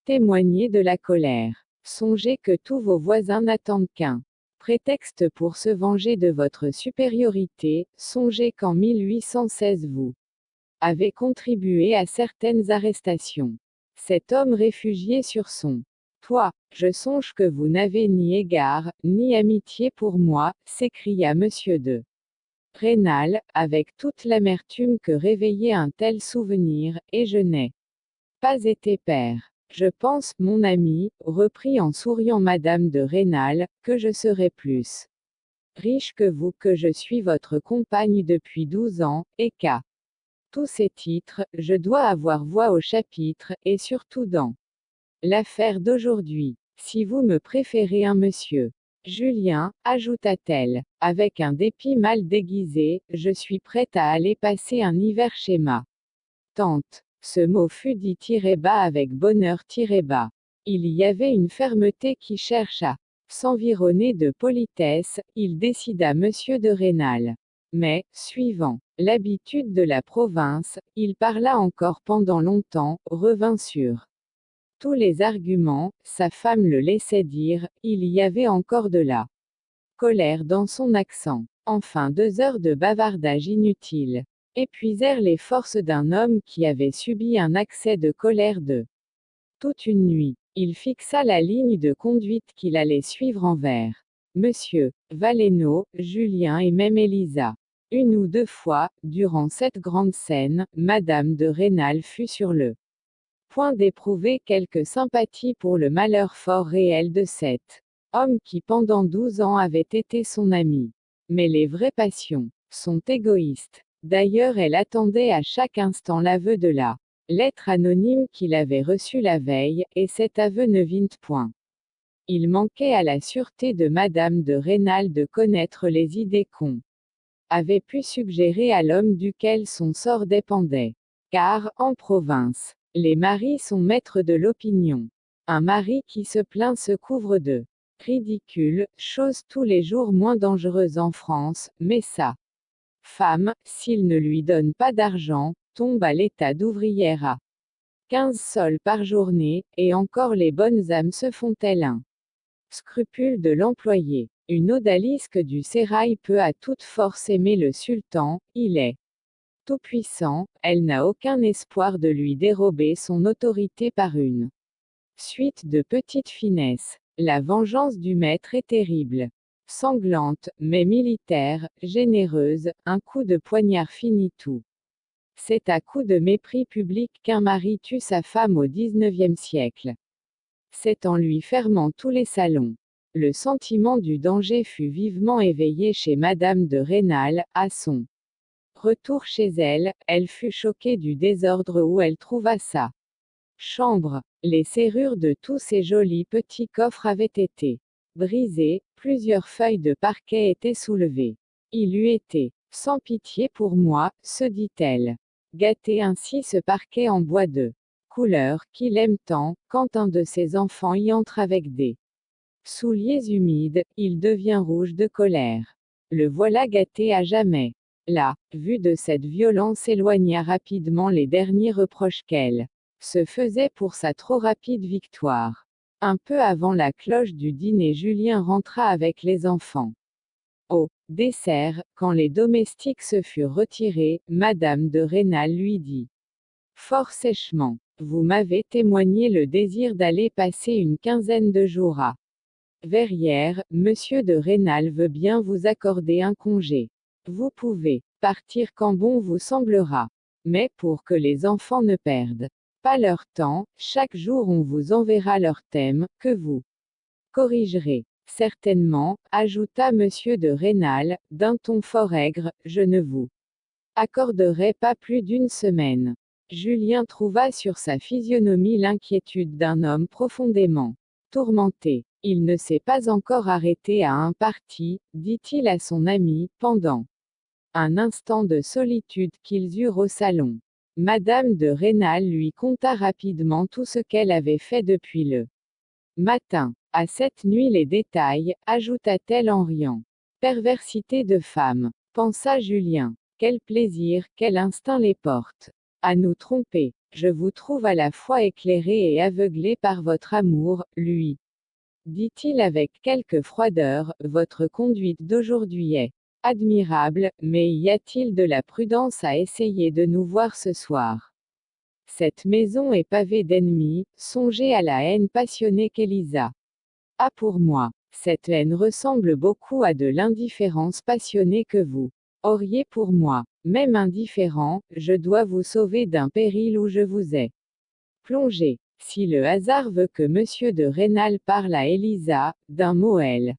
Témoignez de la colère. Songez que tous vos voisins n'attendent qu'un prétexte pour se venger de votre supériorité. Songez qu'en 1816 vous avez contribué à certaines arrestations. Cet homme réfugié sur son toit. Je songe que vous n'avez ni égard, ni amitié pour moi, s'écria Monsieur de Rênal, avec toute l'amertume que réveillait un tel souvenir, et je n'ai pas été père. Je pense, mon ami, reprit en souriant Madame de Rênal, que je serai plus riche que vous, que je suis votre compagne depuis 12 ans, et qu'à tous ces titres, je dois avoir voix au chapitre, et surtout dans l'affaire d'aujourd'hui. Si vous me préférez un monsieur Julien, ajouta-t-elle, avec un dépit mal déguisé, je suis prête à aller passer un hiver chez ma tante. Ce mot fut dit bas avec bonheur bas. Il y avait une fermeté qui cherche à s'environner de politesse, il décida Monsieur de Rênal. Mais, suivant l'habitude de la province, il parla encore pendant longtemps, revint sur tous les arguments, sa femme le laissait dire, il y avait encore de la colère dans son accent. Enfin 2 heures de bavardage inutile épuisèrent les forces d'un homme qui avait subi un accès de colère de toute une nuit. Il fixa la ligne de conduite qu'il allait suivre envers Monsieur Valenod, Julien et même Élisa. Une ou deux fois, durant cette grande scène, Madame de Rênal fut sur le point d'éprouver quelque sympathie pour le malheur fort réel de cet homme qui pendant 12 ans avait été son ami. Mais les vraies passions sont égoïstes. D'ailleurs elle attendait à chaque instant l'aveu de la lettre anonyme qu'il avait reçue la veille, et cet aveu ne vint point. Il manquait à la sûreté de Madame de Rênal de connaître les idées qu'on avait pu suggérer à l'homme duquel son sort dépendait. Car, en province, les maris sont maîtres de l'opinion. Un mari qui se plaint se couvre de ridicule, chose tous les jours moins dangereuse en France, mais sa femme, s'il ne lui donne pas d'argent, tombe à l'état d'ouvrière à 15 sols par journée, et encore les bonnes âmes se font-elles un scrupule de l'employé. Une odalisque du sérail peut à toute force aimer le sultan, il est tout-puissant, elle n'a aucun espoir de lui dérober son autorité par une suite de petites finesses. La vengeance du maître est terrible. Sanglante, mais militaire, généreuse, un coup de poignard finit tout. C'est à coup de mépris public qu'un mari tue sa femme au XIXe siècle. C'est en lui fermant tous les salons. Le sentiment du danger fut vivement éveillé chez Madame de Rênal, à son retour chez elle, elle fut choquée du désordre où elle trouva ça. chambre. Les serrures de tous ces jolis petits coffres avaient été brisées, plusieurs feuilles de parquet étaient soulevées. Il eût été sans pitié pour moi, se dit-elle. Gâter ainsi ce parquet en bois de couleur qu'il aime tant, quand un de ses enfants y entre avec des souliers humides, il devient rouge de colère. Le voilà gâté à jamais. La vue de cette violence éloigna rapidement les derniers reproches qu'elle se faisait pour sa trop rapide victoire. Un peu avant la cloche du dîner, Julien rentra avec les enfants. Au dessert, quand les domestiques se furent retirés, Madame de Rênal lui dit fort sèchement: vous m'avez témoigné le désir d'aller passer une quinzaine de jours à Verrières. Monsieur de Rênal veut bien vous accorder un congé. Vous pouvez partir quand bon vous semblera. Mais pour que les enfants ne perdent pas leur temps, chaque jour on vous enverra leur thème, que vous corrigerez. Certainement, ajouta monsieur de Rênal, d'un ton fort aigre, je ne vous accorderai pas plus d'une semaine. Julien trouva sur sa physionomie l'inquiétude d'un homme profondément tourmenté. Il ne s'est pas encore arrêté à un parti, dit-il à son ami, pendant un instant de solitude qu'ils eurent au salon. Madame de Rênal lui conta rapidement tout ce qu'elle avait fait depuis le matin. À cette nuit les détails, ajouta-t-elle en riant. Perversité de femme, pensa Julien. Quel plaisir, quel instinct les porte à nous tromper. Je vous trouve à la fois éclairé et aveuglé par votre amour, lui dit-il avec quelque froideur. Votre conduite d'aujourd'hui est admirable, mais y a-t-il de la prudence à essayer de nous voir ce soir? Cette maison est pavée d'ennemis, songez à la haine passionnée qu'Élisa a pour moi. Cette haine ressemble beaucoup à de l'indifférence passionnée que vous auriez pour moi. Même indifférent, je dois vous sauver d'un péril où je vous ai plongé. Si le hasard veut que monsieur de Rênal parle à Élisa, d'un mot elle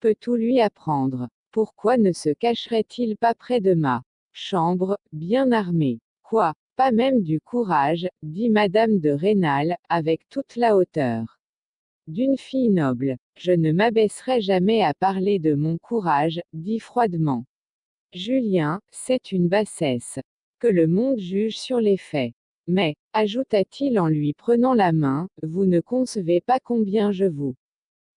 peut tout lui apprendre. Pourquoi ne se cacherait-il pas près de ma chambre, bien armé? Quoi? Pas même du courage, dit madame de Rênal, avec toute la hauteur d'une fille noble. Je ne m'abaisserai jamais à parler de mon courage, dit froidement Julien, c'est une bassesse. Que le monde juge sur les faits. Mais, ajouta-t-il en lui prenant la main, vous ne concevez pas combien je vous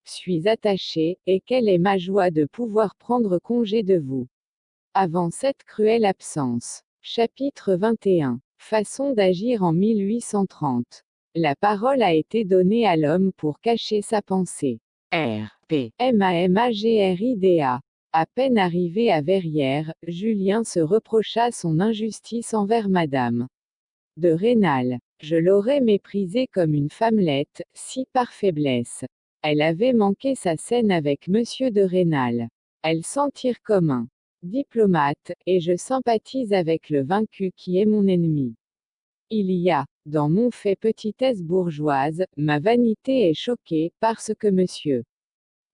suis attaché, et quelle est ma joie de pouvoir prendre congé de vous avant cette cruelle absence. Chapitre 21. Façon d'agir en 1830. La parole a été donnée à l'homme pour cacher sa pensée. R.P.M.A.M.A.G.R.I.D.A. À peine arrivé à Verrières, Julien se reprocha son injustice envers madame de Rênal. Je l'aurais méprisée comme une femmelette, si par faiblesse elle avait manqué sa scène avec monsieur de Rênal. Elle s'en tire comme un diplomate, et je sympathise avec le vaincu qui est mon ennemi. Il y a, dans mon fait petitesse bourgeoise, ma vanité est choquée, parce que monsieur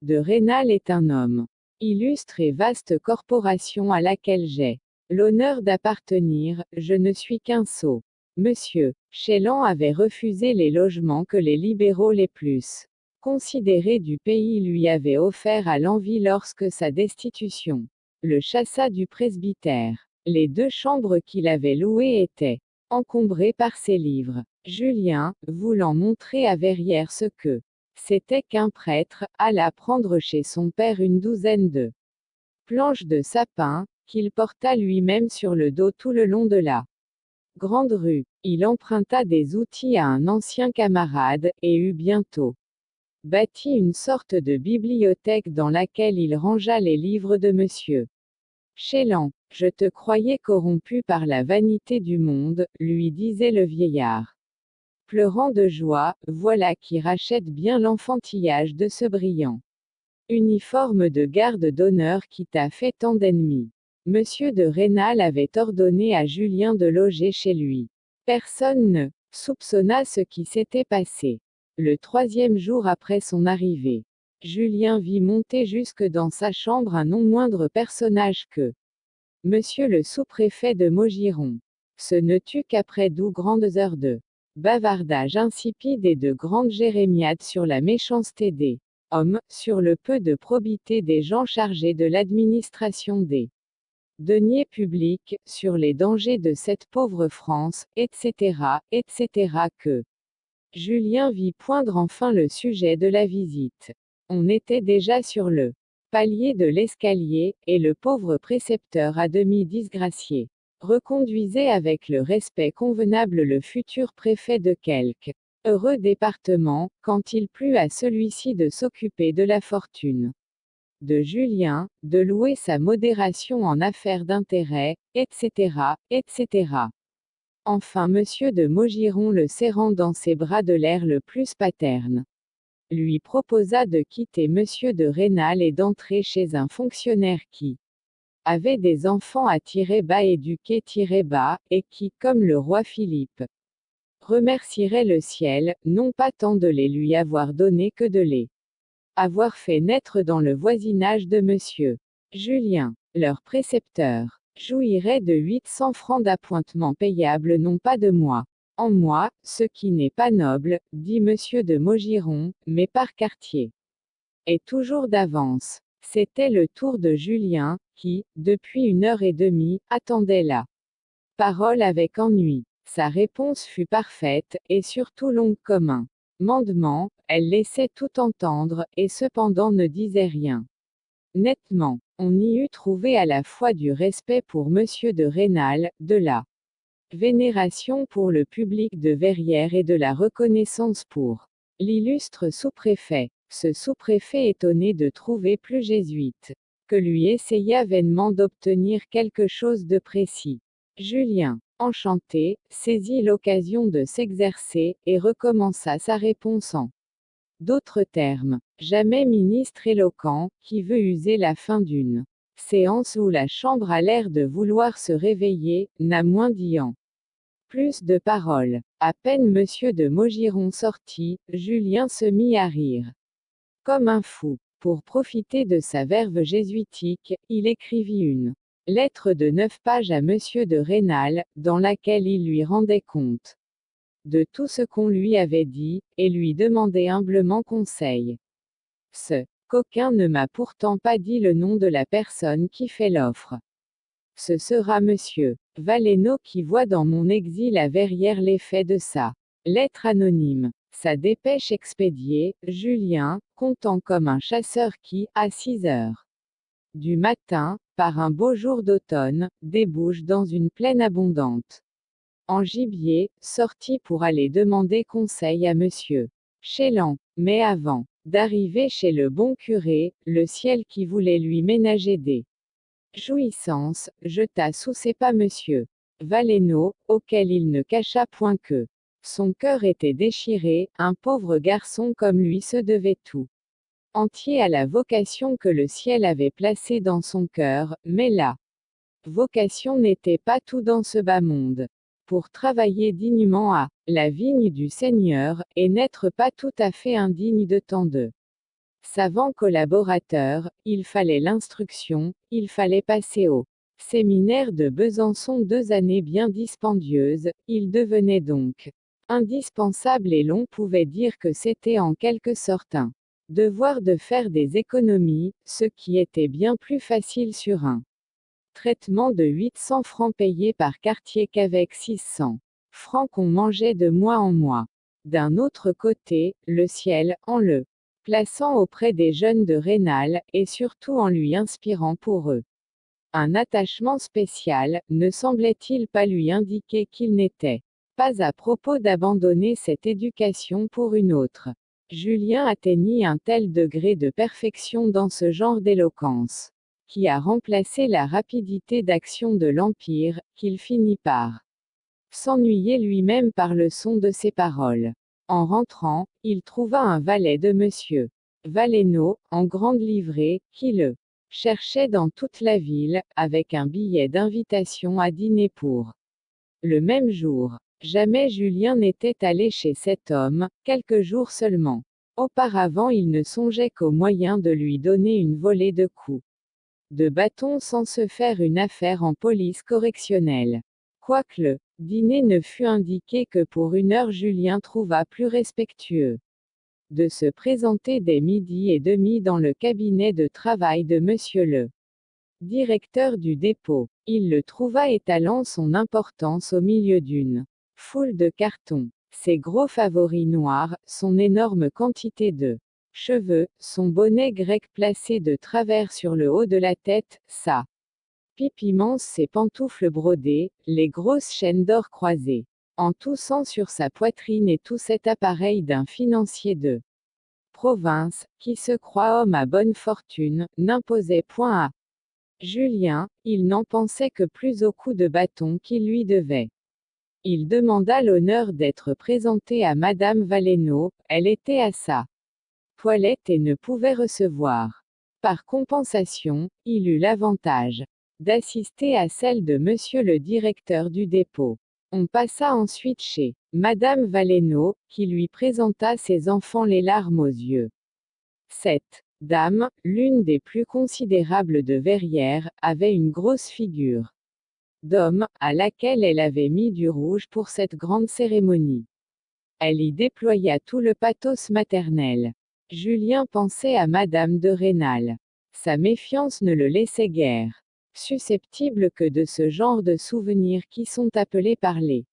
de Rênal est un homme illustre et vaste corporation à laquelle j'ai l'honneur d'appartenir. Je ne suis qu'un sot. Monsieur Chélan avait refusé les logements que les libéraux les plus considérés du pays lui avaient offerts à l'envi lorsque sa destitution le chassa du presbytère. Les 2 chambres qu'il avait louées étaient encombrées par ses livres. Julien, voulant montrer à Verrières ce que c'était qu'un prêtre, alla prendre chez son père une douzaine de planches de sapin, qu'il porta lui-même sur le dos tout le long de la grande rue. Il emprunta des outils à un ancien camarade, et eut bientôt bâti une sorte de bibliothèque dans laquelle il rangea les livres de monsieur Chélan. Je te croyais corrompu par la vanité du monde, lui disait le vieillard, pleurant de joie, voilà qui rachète bien l'enfantillage de ce brillant uniforme de garde d'honneur qui t'a fait tant d'ennemis. Monsieur de Rênal avait ordonné à Julien de loger chez lui. Personne ne soupçonna ce qui s'était passé. Le 3e jour après son arrivée, Julien vit monter jusque dans sa chambre un non moindre personnage que monsieur le sous-préfet de Maugiron. Ce ne tut qu'après 12 grandes heures de Bavardage insipide et de grandes jérémiades sur la méchanceté des hommes, sur le peu de probité des gens chargés de l'administration des deniers publics, sur les dangers de cette pauvre France, etc., etc. que Julien vit poindre enfin le sujet de la visite. On était déjà sur le palier de l'escalier, et le pauvre précepteur à demi disgracié reconduisait avec le respect convenable le futur préfet de quelque heureux département, quand il plut à celui-ci de s'occuper de la fortune de Julien, de louer sa modération en affaires d'intérêt, etc., etc. Enfin monsieur de Maugiron le serrant dans ses bras de l'air le plus paterne, lui proposa de quitter monsieur de Rênal et d'entrer chez un fonctionnaire qui avait des enfants à tirer bas éduqués tirer bas, et qui, comme le roi Philippe, remercierait le ciel, non pas tant de les lui avoir donnés que de les avoir fait naître dans le voisinage de monsieur Julien, leur précepteur, jouirait de 800 francs d'appointements payables non pas de mois en mois, ce qui n'est pas noble, dit monsieur de Maugiron, mais par quartier. Et toujours d'avance. C'était le tour de Julien, qui, depuis 1 heure et demie, attendait la parole avec ennui. Sa réponse fut parfaite, et surtout longue comme un mandement, elle laissait tout entendre, et cependant ne disait rien. Nettement, on y eût trouvé à la fois du respect pour monsieur de Rênal, de la vénération pour le public de Verrières et de la reconnaissance pour l'illustre sous-préfet. Ce sous-préfet étonné de trouver plus jésuite que lui essaya vainement d'obtenir quelque chose de précis. Julien, enchanté, saisit l'occasion de s'exercer, et recommença sa réponse en d'autres termes. Jamais ministre éloquent, qui veut user la fin d'une séance où la Chambre a l'air de vouloir se réveiller, n'a moins dit en plus de paroles. À peine monsieur de Maugiron sortit, Julien se mit à rire comme un fou. Pour profiter de sa verve jésuitique, il écrivit une lettre de 9 pages à monsieur de Rênal, dans laquelle il lui rendait compte de tout ce qu'on lui avait dit, et lui demandait humblement conseil. Ce coquin ne m'a pourtant pas dit le nom de la personne qui fait l'offre. Ce sera monsieur Valenod qui voit dans mon exil à Verrières l'effet de sa lettre anonyme. Sa dépêche expédiée, Julien, comptant comme un chasseur qui, à 6 heures du matin, par un beau jour d'automne, débouche dans une plaine abondante en gibier, sortit pour aller demander conseil à monsieur Chélan. Mais avant d'arriver chez le bon curé, le ciel qui voulait lui ménager des jouissances, jeta sous ses pas monsieur Valenod, auquel il ne cacha point que son cœur était déchiré, un pauvre garçon comme lui se devait tout entier à la vocation que le ciel avait placée dans son cœur, mais la vocation n'était pas tout dans ce bas monde. Pour travailler dignement à la vigne du Seigneur, et n'être pas tout à fait indigne de tant de savants collaborateurs, il fallait l'instruction, il fallait passer au séminaire de Besançon 2 années bien dispendieuses, il devenait donc indispensable et l'on pouvait dire que c'était en quelque sorte un devoir de faire des économies, ce qui était bien plus facile sur un traitement de 800 francs payés par quartier qu'avec 600 francs qu'on mangeait de mois en mois. D'un autre côté, le ciel, en le plaçant auprès des jeunes de Rênal, et surtout en lui inspirant pour eux un attachement spécial, ne semblait-il pas lui indiquer qu'il n'était pas à propos d'abandonner cette éducation pour une autre. Julien atteignit un tel degré de perfection dans ce genre d'éloquence, qui a remplacé la rapidité d'action de l'Empire, qu'il finit par s'ennuyer lui-même par le son de ses paroles. En rentrant, il trouva un valet de monsieur Valenod, en grande livrée, qui le cherchait dans toute la ville, avec un billet d'invitation à dîner pour le même jour. Jamais Julien n'était allé chez cet homme, quelques jours seulement. Auparavant il ne songeait qu'au moyen de lui donner une volée de coups de bâton sans se faire une affaire en police correctionnelle. Quoique le dîner ne fût indiqué que pour 1 heure, Julien trouva plus respectueux de se présenter dès 12h30 dans le cabinet de travail de monsieur le directeur du dépôt. Il le trouva étalant son importance au milieu d'une foule de cartons. Ses gros favoris noirs, son énorme quantité de cheveux, son bonnet grec placé de travers sur le haut de la tête, sa pipe immense, ses pantoufles brodées, les grosses chaînes d'or croisées en toussant sur sa poitrine et tout cet appareil d'un financier de province, qui se croit homme à bonne fortune, n'imposait point à Julien. Il n'en pensait que plus au coup de bâton qu'il lui devait. Il demanda l'honneur d'être présenté à Madame Valenod. Elle était à sa toilette et ne pouvait recevoir. Par compensation, il eut l'avantage d'assister à celle de monsieur le directeur du dépôt. On passa ensuite chez Madame Valenod, qui lui présenta ses enfants les larmes aux yeux. Cette dame, l'une des plus considérables de Verrières, avait une grosse figure d'homme, à laquelle elle avait mis du rouge pour cette grande cérémonie. Elle y déploya tout le pathos maternel. Julien pensait à Madame de Rênal. Sa méfiance ne le laissait guère susceptible que de ce genre de souvenirs qui sont appelés par les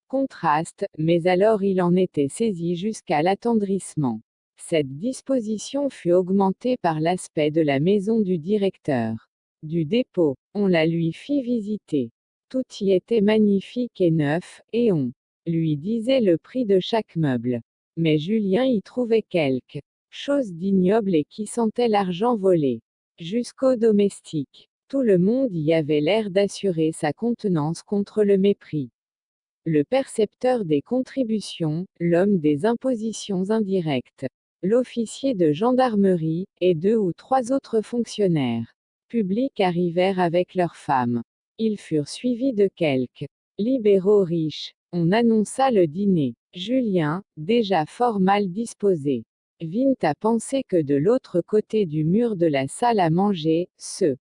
contrastes, mais alors il en était saisi jusqu'à l'attendrissement. Cette disposition fut augmentée par l'aspect de la maison du directeur du dépôt. On la lui fit visiter. Tout y était magnifique et neuf, et on lui disait le prix de chaque meuble. Mais Julien y trouvait quelque chose d'ignoble et qui sentait l'argent volé. Jusqu'aux domestiques. Tout le monde y avait l'air d'assurer sa contenance contre le mépris. Le percepteur des contributions, l'homme des impositions indirectes, l'officier de gendarmerie, et 2 ou 3 autres fonctionnaires publics arrivèrent avec leurs femmes. Ils furent suivis de quelques libéraux riches. On annonça le dîner. Julien, déjà fort mal disposé, vint à penser que de l'autre côté du mur de la salle à manger, se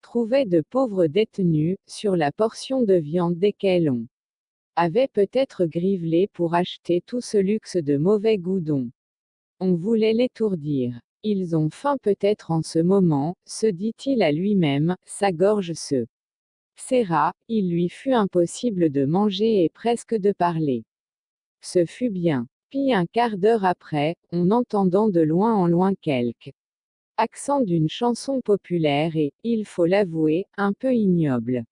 trouvaient de pauvres détenus, sur la portion de viande desquels on avait peut-être grivelé pour acheter tout ce luxe de mauvais goût dont on voulait l'étourdir. Ils ont faim peut-être en ce moment, se dit-il à lui-même, sa gorge se serra, il lui fut impossible de manger et presque de parler. Ce fut bien. Puis un quart d'heure après, on entendant de loin en loin quelques accents d'une chanson populaire et, il faut l'avouer, un peu ignoble,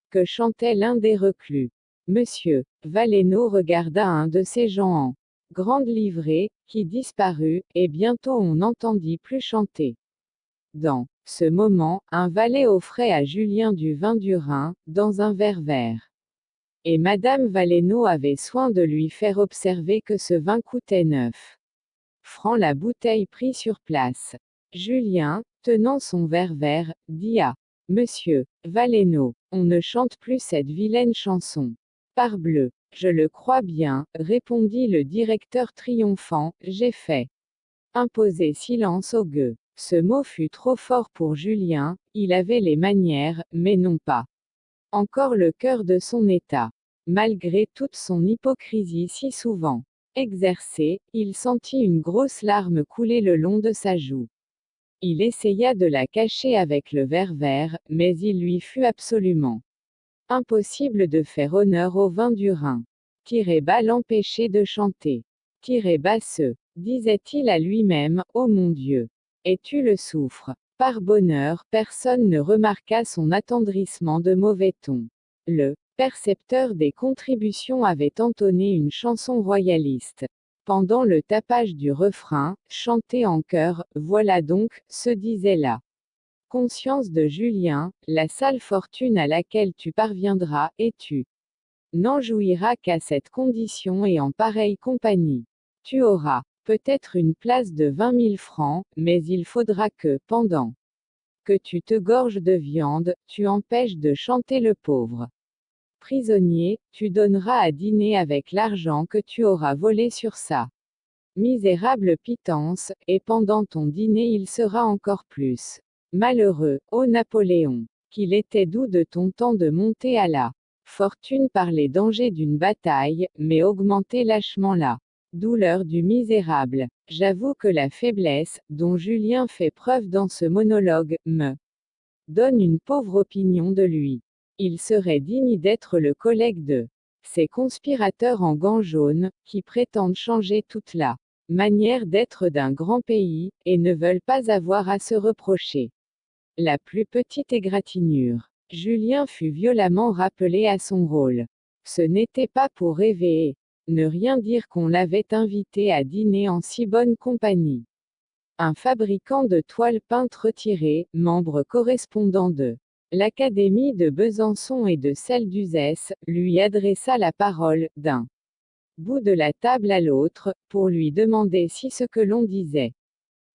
que chantait l'un des reclus. Monsieur Valenod regarda un de ces gens en grande livrée, qui disparut, et bientôt on n'entendit plus chanter. Dans ce moment, un valet offrait à Julien du vin du Rhin, dans un verre vert. Et Madame Valenod avait soin de lui faire observer que ce vin coûtait 9 francs la bouteille prise sur place. Julien, tenant son verre vert, dit à Monsieur Valenod, on ne chante plus cette vilaine chanson. Parbleu, je le crois bien, répondit le directeur triomphant, j'ai fait imposer silence aux gueux. Ce mot fut trop fort pour Julien, il avait les manières, mais non pas encore le cœur de son état. Malgré toute son hypocrisie si souvent exercée, il sentit une grosse larme couler le long de sa joue. Il essaya de la cacher avec le verre vert, mais il lui fut absolument impossible de faire honneur au vin du Rhin. Tirer bas l'empêchait de chanter. Tirer bas ce, disait-il à lui-même, ô mon Dieu. Et tu le souffres. Par bonheur, personne ne remarqua son attendrissement de mauvais ton. Le percepteur des contributions avait entonné une chanson royaliste. Pendant le tapage du refrain, chanté en chœur, voilà donc, se disait la conscience de Julien, la sale fortune à laquelle tu parviendras, et tu n'en jouiras qu'à cette condition et en pareille compagnie. Tu auras peut-être une place de 20 000 francs, mais il faudra que, pendant que tu te gorges de viande, tu empêches de chanter le pauvre prisonnier, tu donneras à dîner avec l'argent que tu auras volé sur sa misérable pitance, et pendant ton dîner il sera encore plus malheureux, ô Napoléon, qu'il était doux de ton temps de monter à la Fortune par les dangers d'une bataille, mais augmenter lâchement la douleur du misérable. J'avoue que la faiblesse, dont Julien fait preuve dans ce monologue, me donne une pauvre opinion de lui. Il serait digne d'être le collègue de ces conspirateurs en gants jaunes, qui prétendent changer toute la manière d'être d'un grand pays, et ne veulent pas avoir à se reprocher la plus petite égratignure. Julien fut violemment rappelé à son rôle. Ce n'était pas pour rêver et ne rien dire qu'on l'avait invité à dîner en si bonne compagnie. Un fabricant de toiles peintes retiré, membre correspondant de l'Académie de Besançon et de celle d'Uzès, lui adressa la parole, d'un bout de la table à l'autre, pour lui demander si ce que l'on disait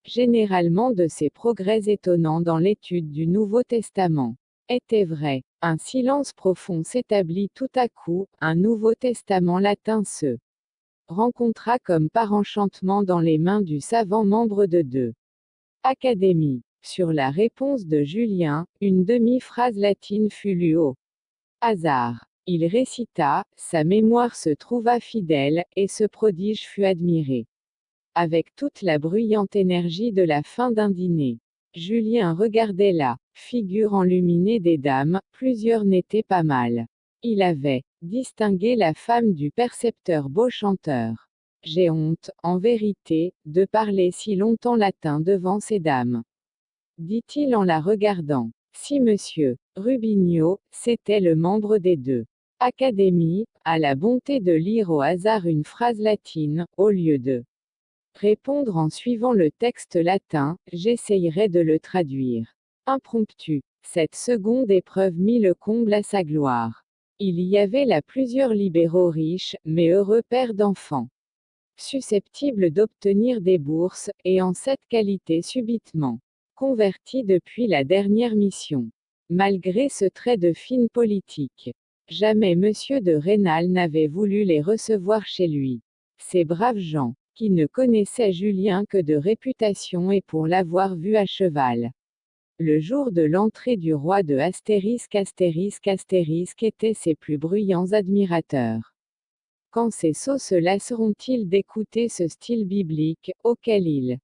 généralement de ces progrès étonnants dans l'étude du Nouveau Testament était vrai. Un silence profond s'établit tout à coup, un Nouveau Testament latin se rencontra comme par enchantement dans les mains du savant membre de deux académies. Sur la réponse de Julien, une demi-phrase latine fut lue au hasard. Il récita, sa mémoire se trouva fidèle, et ce prodige fut admiré avec toute la bruyante énergie de la fin d'un dîner. Julien regardait la figure enluminée des dames, plusieurs n'étaient pas mal. Il avait distingué la femme du percepteur beau chanteur. J'ai honte, en vérité, de parler si longtemps latin devant ces dames, dit-il en la regardant. Si monsieur Rubigno, c'était le membre des deux académies, a la bonté de lire au hasard une phrase latine, au lieu de répondre en suivant le texte latin, j'essayerai de le traduire. Impromptu. Cette seconde épreuve mit le comble à sa gloire. Il y avait là plusieurs libéraux riches, mais heureux pères d'enfants, susceptibles d'obtenir des bourses, et en cette qualité subitement convertis depuis la dernière mission. Malgré ce trait de fine politique, jamais monsieur de Rênal n'avait voulu les recevoir chez lui. Ces braves gens qui ne connaissait Julien que de réputation et pour l'avoir vu à cheval le jour de l'entrée du roi de *** étaient ses plus bruyants admirateurs. Quand ces sots se lasseront-ils d'écouter ce style biblique, auquel ils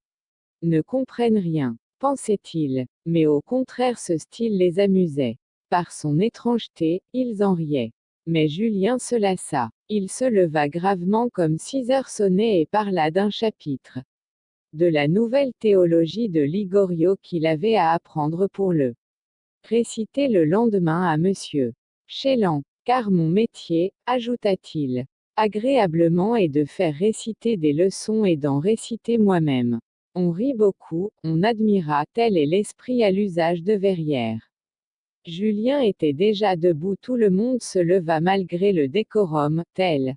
ne comprennent rien, pensait-il, mais au contraire ce style les amusait. Par son étrangeté, ils en riaient. Mais Julien se lassa. Il se leva gravement comme 6 heures sonnaient et parla d'un chapitre de la nouvelle théologie de Ligorio qu'il avait à apprendre pour le réciter le lendemain à monsieur Chélan. Car mon métier, ajouta-t-il, agréablement est de faire réciter des leçons et d'en réciter moi-même. On rit beaucoup, on admira, tel est l'esprit à l'usage de Verrières. Julien était déjà debout, tout le monde se leva malgré le décorum, tel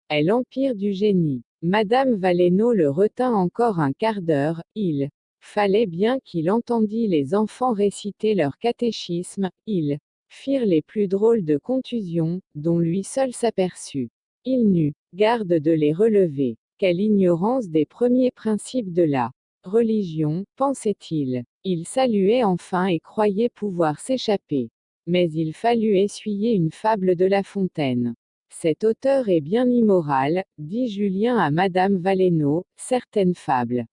est l'empire du génie. Madame Valenod le retint encore un quart d'heure, il fallait bien qu'il entendît les enfants réciter leur catéchisme, ils firent les plus drôles de contusions, dont lui seul s'aperçut. Il n'eut garde de les relever. Quelle ignorance des premiers principes de la religion, pensait-il. Il saluait enfin et croyait pouvoir s'échapper. Mais il fallut essuyer une fable de La Fontaine. Cet auteur est bien immoral, dit Julien à madame Valenod, certaines fables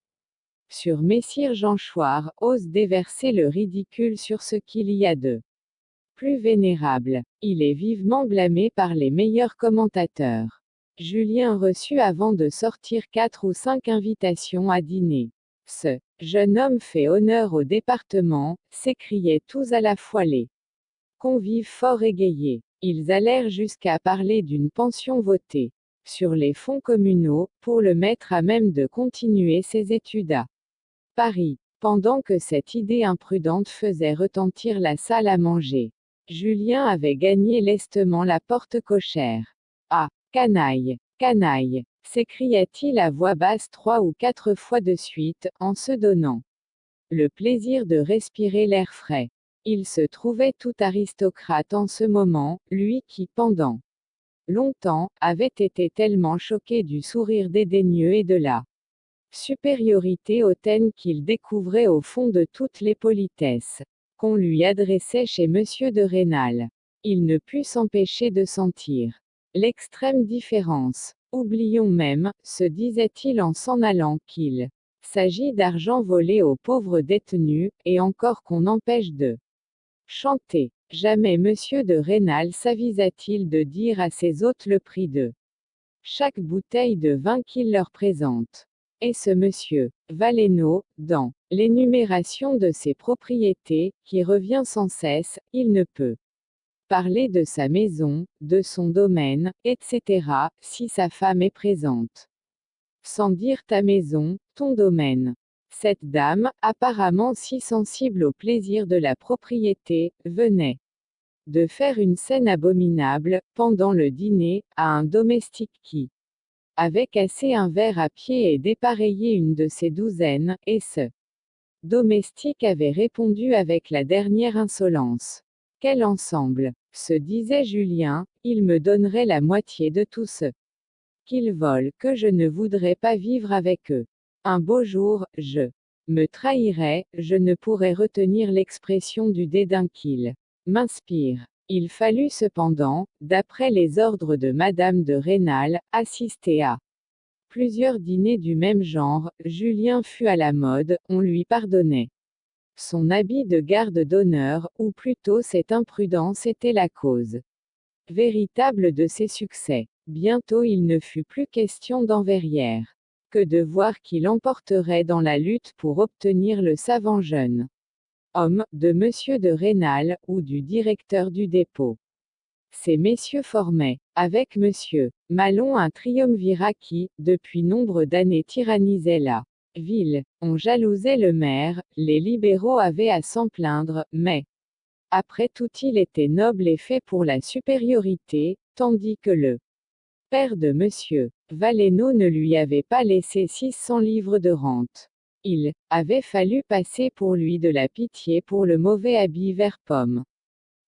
sur messire Jean Chouart osent déverser le ridicule sur ce qu'il y a de plus vénérable. Il est vivement blâmé par les meilleurs commentateurs. Julien reçut avant de sortir 4 ou 5 invitations à dîner. Ce jeune homme fait honneur au département, s'écriaient tous à la fois les convives fort égayés. Ils allèrent jusqu'à parler d'une pension votée sur les fonds communaux, pour le mettre à même de continuer ses études à Paris. Pendant que cette idée imprudente faisait retentir la salle à manger, Julien avait gagné lestement la porte cochère. Ah, canaille, canaille, s'écria-t-il à voix basse 3 ou 4 fois de suite, en se donnant le plaisir de respirer l'air frais. Il se trouvait tout aristocrate en ce moment, lui qui, pendant longtemps, avait été tellement choqué du sourire dédaigneux et de la supériorité hautaine qu'il découvrait au fond de toutes les politesses qu'on lui adressait chez monsieur de Rênal. Il ne put s'empêcher de sentir l'extrême différence. Oublions même, se disait-il en s'en allant, qu'il s'agit d'argent volé aux pauvres détenus, et encore qu'on empêche de chanter. Jamais monsieur de Rênal s'avisa-t-il de dire à ses hôtes le prix de chaque bouteille de vin qu'il leur présente. Et ce monsieur Valenod, dans l'énumération de ses propriétés, qui revient sans cesse, il ne peut parler de sa maison, de son domaine, etc., si sa femme est présente. Sans dire ta maison, ton domaine. Cette dame, apparemment si sensible au plaisir de la propriété, venait de faire une scène abominable, pendant le dîner, à un domestique qui avait cassé un verre à pied et dépareillé une de ses douzaines, et ce domestique avait répondu avec la dernière insolence. Quel ensemble, se disait Julien, il me donnerait la moitié de tout ce qu'ils volent, que je ne voudrais pas vivre avec eux. Un beau jour, je me trahirais, je ne pourrais retenir l'expression du dédain qu'ils m'inspirent. Il fallut cependant, d'après les ordres de Madame de Rênal, assister à plusieurs dîners du même genre. Julien fut à la mode, on lui pardonnait son habit de garde d'honneur, ou plutôt cette imprudence était la cause véritable de ses succès. Bientôt il ne fut plus question d'Enverrières que de voir qui l'emporterait dans la lutte pour obtenir le savant jeune homme, de monsieur de Rênal, ou du directeur du dépôt. Ces messieurs formaient, avec monsieur Maslon, un triumvirat qui, depuis nombre d'années tyrannisait la ville. On jalousait le maire, les libéraux avaient à s'en plaindre, mais après tout il était noble et fait pour la supériorité, tandis que le père de monsieur Valenod ne lui avait pas laissé 600 livres de rente. Il avait fallu passer pour lui de la pitié pour le mauvais habit vert pomme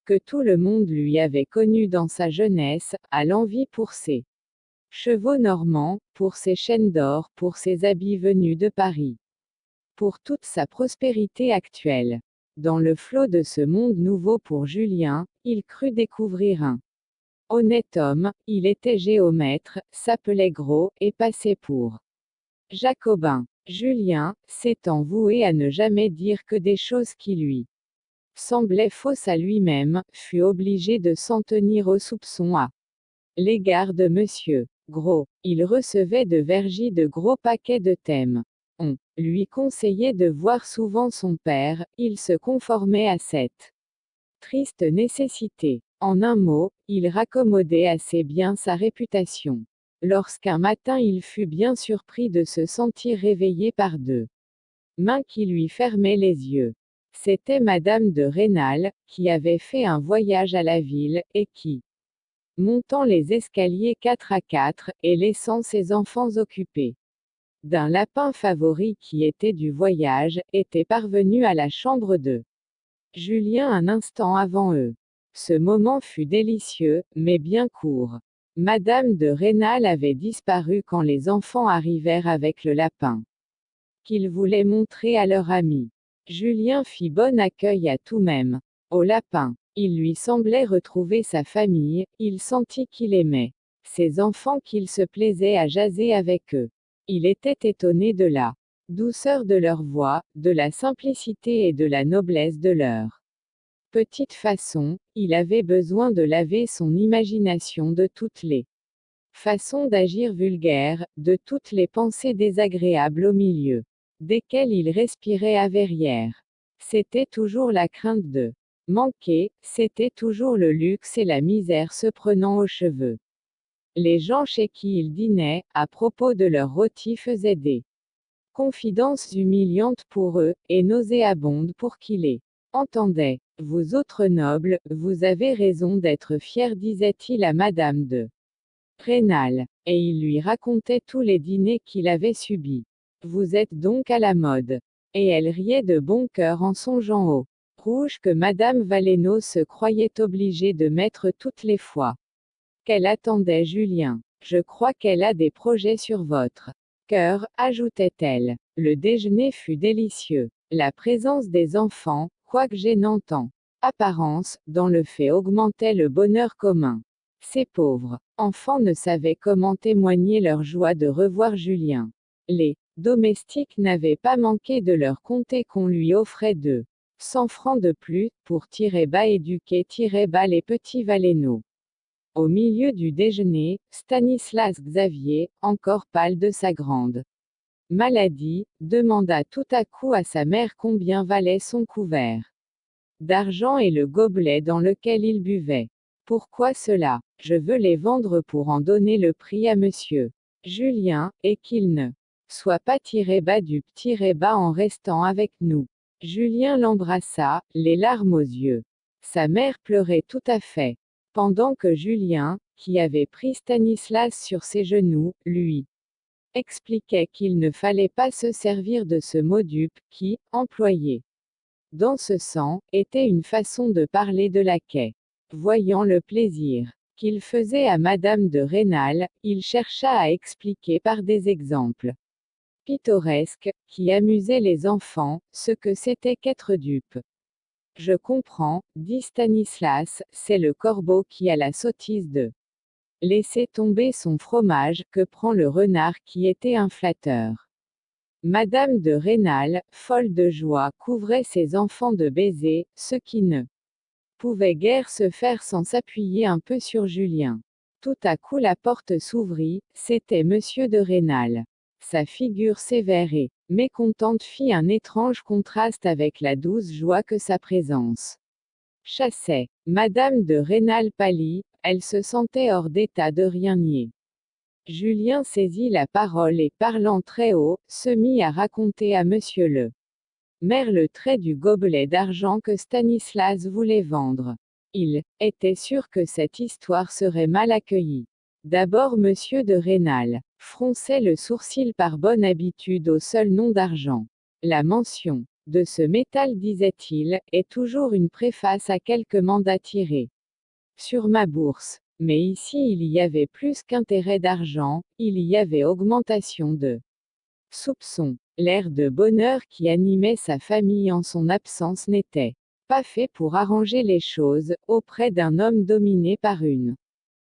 que tout le monde lui avait connu dans sa jeunesse, à l'envie pour ses chevaux normands, pour ses chaînes d'or, pour ses habits venus de Paris, pour toute sa prospérité actuelle. Dans le flot de ce monde nouveau pour Julien, il crut découvrir un honnête homme. Il était géomètre, s'appelait Gros, et passait pour jacobin. Julien, s'étant voué à ne jamais dire que des choses qui lui semblait fausse à lui-même, fut obligé de s'en tenir aux soupçons à l'égard de monsieur Gros. Il recevait de Vergy de gros paquets de thèmes. On lui conseillait de voir souvent son père, il se conformait à cette triste nécessité. En un mot, il raccommodait assez bien sa réputation. Lorsqu'un matin il fut bien surpris de se sentir réveillé par deux mains qui lui fermaient les yeux. C'était Madame de Rênal, qui avait fait un voyage à la ville, et qui, montant les escaliers 4 à 4, et laissant ses enfants occupés d'un lapin favori qui était du voyage, était parvenue à la chambre de Julien un instant avant eux. Ce moment fut délicieux, mais bien court. Madame de Rênal avait disparu quand les enfants arrivèrent avec le lapin qu'ils voulaient montrer à leur ami. Julien fit bon accueil à tout même au lapin. Il lui semblait retrouver sa famille, il sentit qu'il aimait ses enfants, qu'il se plaisait à jaser avec eux. Il était étonné de la douceur de leur voix, de la simplicité et de la noblesse de leur petite façon. Il avait besoin de laver son imagination de toutes les façons d'agir vulgaires, de toutes les pensées désagréables au milieu desquelles il respirait à Verrières. C'était toujours la crainte de manquer, c'était toujours le luxe et la misère se prenant aux cheveux. Les gens chez qui il dînait, à propos de leur rôti, faisaient des confidences humiliantes pour eux, et nauséabondes pour qui les entendait. Vous autres nobles, vous avez raison d'être fiers, disait-il à Madame de Rênal. Et il lui racontait tous les dîners qu'il avait subis. Vous êtes donc à la mode. Et elle riait de bon cœur en songeant au rouge que Madame Valenod se croyait obligée de mettre toutes les fois qu'elle attendait Julien. Je crois qu'elle a des projets sur votre cœur, ajoutait-elle. Le déjeuner fut délicieux. La présence des enfants, quoique gênant en apparence, dans le fait augmentait le bonheur commun. Ces pauvres enfants ne savaient comment témoigner leur joie de revoir Julien. Les domestiques n'avaient pas manqué de leur conter qu'on lui offrait 200 francs de plus, pour éduquer les petits Valénaux. Au milieu du déjeuner, Stanislas Xavier, encore pâle de sa grande maladie, demanda tout à coup à sa mère combien valait son couvert d'argent et le gobelet dans lequel il buvait. Pourquoi cela? Je veux les vendre pour en donner le prix à monsieur Julien, et qu'il ne soit pas bas en restant avec nous. Julien l'embrassa, les larmes aux yeux. Sa mère pleurait tout à fait. Pendant que Julien, qui avait pris Stanislas sur ses genoux, lui expliquait qu'il ne fallait pas se servir de ce mot dupe, qui, employé dans ce sens, était une façon de parler de laquais. Voyant le plaisir qu'il faisait à Madame de Rênal, il chercha à expliquer par des exemples pittoresques, qui amusaient les enfants, ce que c'était qu'être dupe. Je comprends, dit Stanislas, c'est le corbeau qui a la sottise de laisser tomber son fromage, que prend le renard qui était un flatteur. Madame de Rênal, folle de joie, couvrait ses enfants de baisers, ce qui ne pouvait guère se faire sans s'appuyer un peu sur Julien. Tout à coup la porte s'ouvrit, c'était monsieur de Rênal. Sa figure sévère et mécontente fit un étrange contraste avec la douce joie que sa présence chassait. Madame de Rênal pâlit, elle se sentait hors d'état de rien nier. Julien saisit la parole et parlant très haut, se mit à raconter à monsieur le maire le trait du gobelet d'argent que Stanislas voulait vendre. Il était sûr que cette histoire serait mal accueillie. D'abord monsieur de Rênal fronçait le sourcil par bonne habitude au seul nom d'argent. La mention de ce métal, disait-il, est toujours une préface à quelque mandat tiré sur ma bourse. Mais ici il y avait plus qu'intérêt d'argent, il y avait augmentation de soupçons. L'air de bonheur qui animait sa famille en son absence n'était pas fait pour arranger les choses, auprès d'un homme dominé par une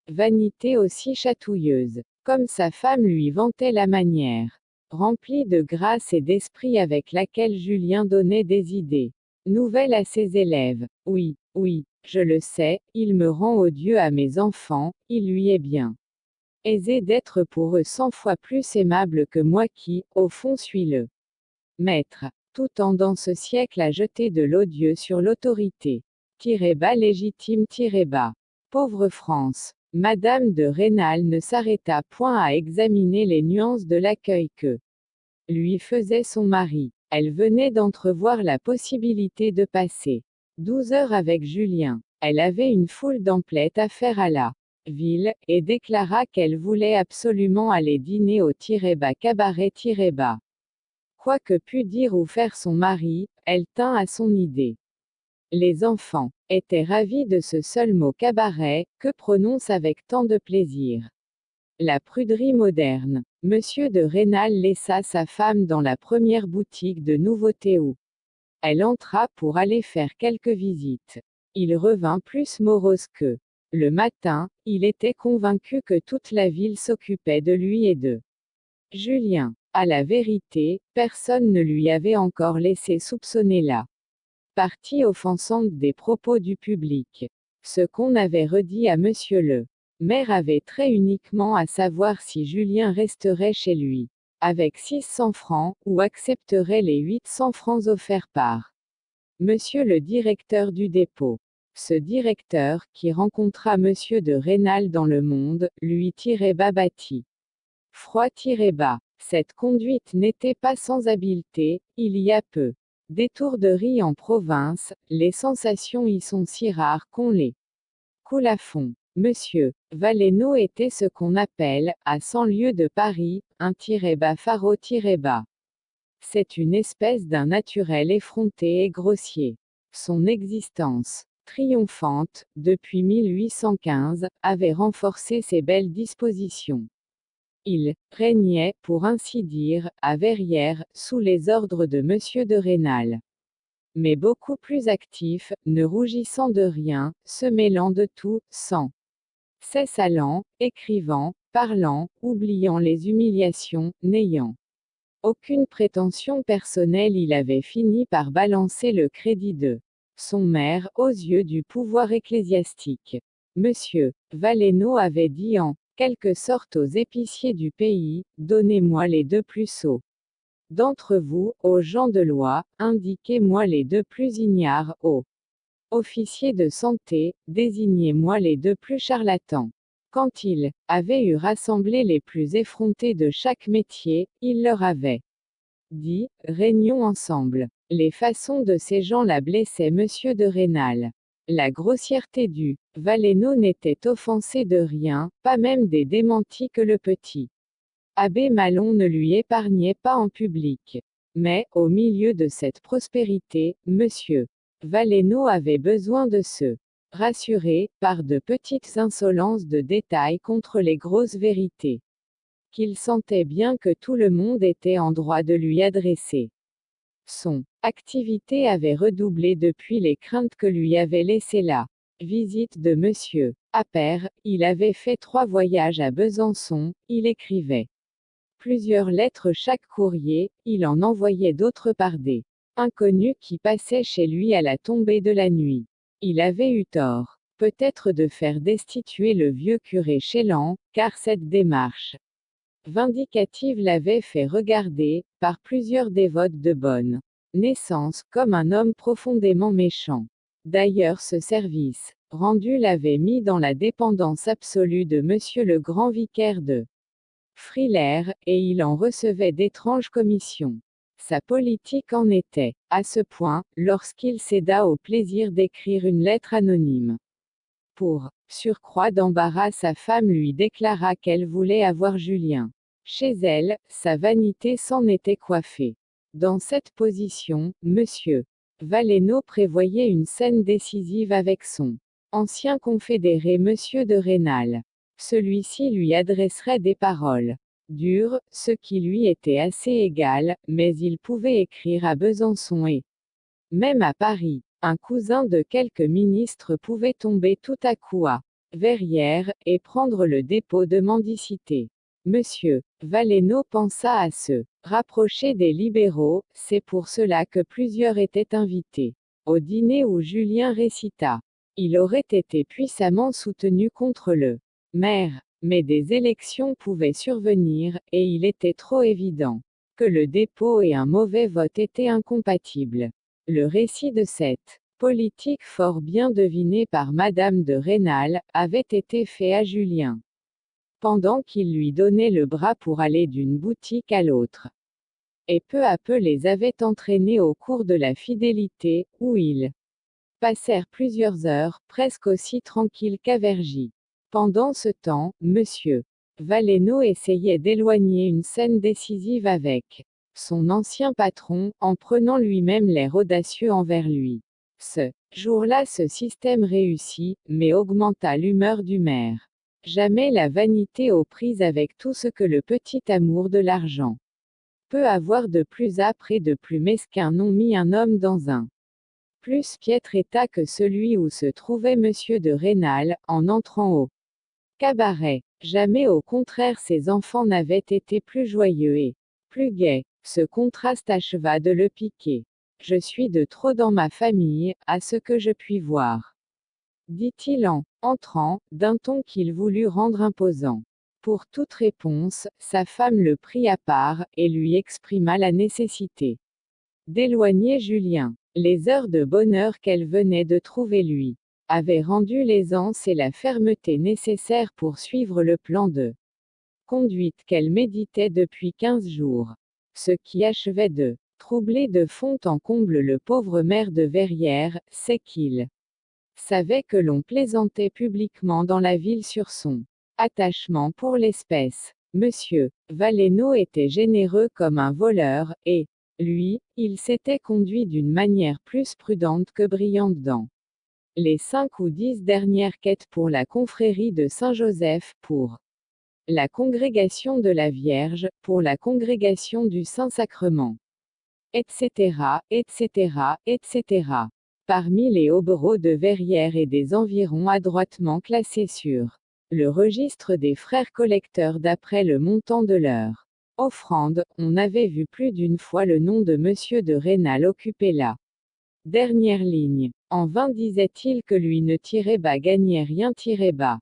vanité aussi chatouilleuse. Comme sa femme lui vantait la manière remplie de grâce et d'esprit avec laquelle Julien donnait des idées nouvelles à ses élèves. Oui, oui, je le sais, il me rend odieux à mes enfants, il lui est bien aisé d'être pour eux 100 fois plus aimable que moi qui, au fond suis le maître. Tout tendant ce siècle à jeter de l'odieux sur l'autorité. Bas légitime bas. Pauvre France. Madame de Rênal ne s'arrêta point à examiner les nuances de l'accueil que lui faisait son mari. Elle venait d'entrevoir la possibilité de passer 12 heures avec Julien. Elle avait une foule d'emplettes à faire à la ville, et déclara qu'elle voulait absolument aller dîner au bas cabaret bas. Quoi que pût dire ou faire son mari, elle tint à son idée. Les enfants étaient ravis de ce seul mot cabaret, que prononce avec tant de plaisir la pruderie moderne. Monsieur de Rênal laissa sa femme dans la première boutique de nouveautés où elle entra pour aller faire quelques visites. Il revint plus morose que le matin, il était convaincu que toute la ville s'occupait de lui et de Julien. À la vérité, personne ne lui avait encore laissé soupçonner la partie offensante des propos du public. Ce qu'on avait redit à monsieur le maire avait trait uniquement à savoir si Julien resterait chez lui avec 600 francs, ou accepterait les 800 francs offerts par monsieur le directeur du dépôt. Ce directeur, qui rencontra monsieur de Rênal dans le Monde, lui bas bâtit froid bas. Cette conduite n'était pas sans habileté, il y a peu d'étourderies en province, les sensations y sont si rares qu'on les coule à fond. Monsieur Valénaux était ce qu'on appelle, à 100 lieues de Paris, un bas faro bas. C'est une espèce d'un naturel effronté et grossier. Son existence triomphante, depuis 1815, avait renforcé ses belles dispositions. Il régnait, pour ainsi dire, à Verrières, sous les ordres de monsieur de Rênal. mais beaucoup plus actif, ne rougissant de rien, se mêlant de tout, sans cesse allant, écrivant, parlant, oubliant les humiliations, n'ayant aucune prétention personnelle. Il avait fini par balancer le crédit de son maire aux yeux du pouvoir ecclésiastique. Monsieur Valenod avait dit en quelque sorte aux épiciers du pays: donnez-moi les deux plus sots d'entre vous, aux gens de loi, indiquez-moi les deux plus ignares, aux officiers de santé, désignez-moi les deux plus charlatans. Quand il avait eu rassemblé les plus effrontés de chaque métier, il leur avait dit: régnons ensemble. Les façons de ces gens la blessaient monsieur de Rênal. La grossièreté du Valenod n'était offensée de rien, pas même des démentis que le petit abbé Malon ne lui épargnait pas en public. Mais, au milieu de cette prospérité, monsieur Valenod avait besoin de se rassurer, par de petites insolences de détail contre les grosses vérités qu'il sentait bien que tout le monde était en droit de lui adresser. Son activité avait redoublé depuis les craintes que lui avait laissées la visite de monsieur Appert. Il avait fait 3 voyages à Besançon, il écrivait plusieurs lettres chaque courrier, il en envoyait d'autres par des inconnus qui passaient chez lui à la tombée de la nuit. Il avait eu tort, peut-être, de faire destituer le vieux curé Chélan, car cette démarche vindicative l'avait fait regarder, par plusieurs dévotes de bonne naissance, comme un homme profondément méchant. D'ailleurs, ce service rendu l'avait mis dans la dépendance absolue de monsieur le grand vicaire de Frilair, et il en recevait d'étranges commissions. Sa politique en était à ce point, lorsqu'il céda au plaisir d'écrire une lettre anonyme. Pour surcroît d'embarras, sa femme lui déclara qu'elle voulait avoir Julien chez elle. Sa vanité s'en était coiffée. Dans cette position, monsieur Valenod prévoyait une scène décisive avec son ancien confédéré monsieur de Rênal. Celui-ci lui adresserait des paroles dures, ce qui lui était assez égal, mais il pouvait écrire à Besançon et même à Paris. Un cousin de quelque ministre pouvait tomber tout à coup à Verrières, et prendre le dépôt de mendicité. Monsieur Valenod pensa à se rapprocher des libéraux. C'est pour cela que plusieurs étaient invités au dîner où Julien récita. Il aurait été puissamment soutenu contre le maire, mais des élections pouvaient survenir, et il était trop évident que le dépôt et un mauvais vote étaient incompatibles. Le récit de cette politique, fort bien devinée par madame de Rênal, avait été fait à Julien pendant qu'il lui donnait le bras pour aller d'une boutique à l'autre. Et peu à peu les avait entraînés au cours de la fidélité, où ils passèrent plusieurs heures, presque aussi tranquilles qu'à Vergy. Pendant ce temps, monsieur Valenod essayait d'éloigner une scène décisive avec son ancien patron, en prenant lui-même l'air audacieux envers lui. Ce jour-là, ce système réussit, mais augmenta l'humeur du maire. Jamais la vanité aux prises avec tout ce que le petit amour de l'argent peut avoir de plus âpre et de plus mesquin n'ont mis un homme dans un plus piètre état que celui où se trouvait monsieur de Rênal, en entrant au cabaret. Jamais, au contraire, ses enfants n'avaient été plus joyeux et plus gais. Ce contraste acheva de le piquer. Je suis de trop dans ma famille, à ce que je puis voir, dit-il en entrant, d'un ton qu'il voulut rendre imposant. Pour toute réponse, sa femme le prit à part, et lui exprima la nécessité d'éloigner Julien. Les heures de bonheur qu'elle venait de trouver lui avaient rendu l'aisance et la fermeté nécessaires pour suivre le plan de conduite qu'elle méditait depuis 15 jours. Ce qui achevait de troubler de fond en comble le pauvre maire de Verrières, c'est qu'il savait que l'on plaisantait publiquement dans la ville sur son attachement pour l'espèce. Monsieur Valenod était généreux comme un voleur, et lui, il s'était conduit d'une manière plus prudente que brillante dans les 5 ou 10 dernières quêtes pour la confrérie de Saint-Joseph, pour la congrégation de la Vierge, pour la congrégation du Saint-Sacrement. etc., etc., etc. Parmi les hobereaux de Verrières et des environs adroitement classés sur le registre des frères collecteurs d'après le montant de leur offrande, on avait vu plus d'une fois le nom de Monsieur de Rênal occuper la dernière ligne. En vain disait-il que lui ne tirait bas gagnait rien tirait bas.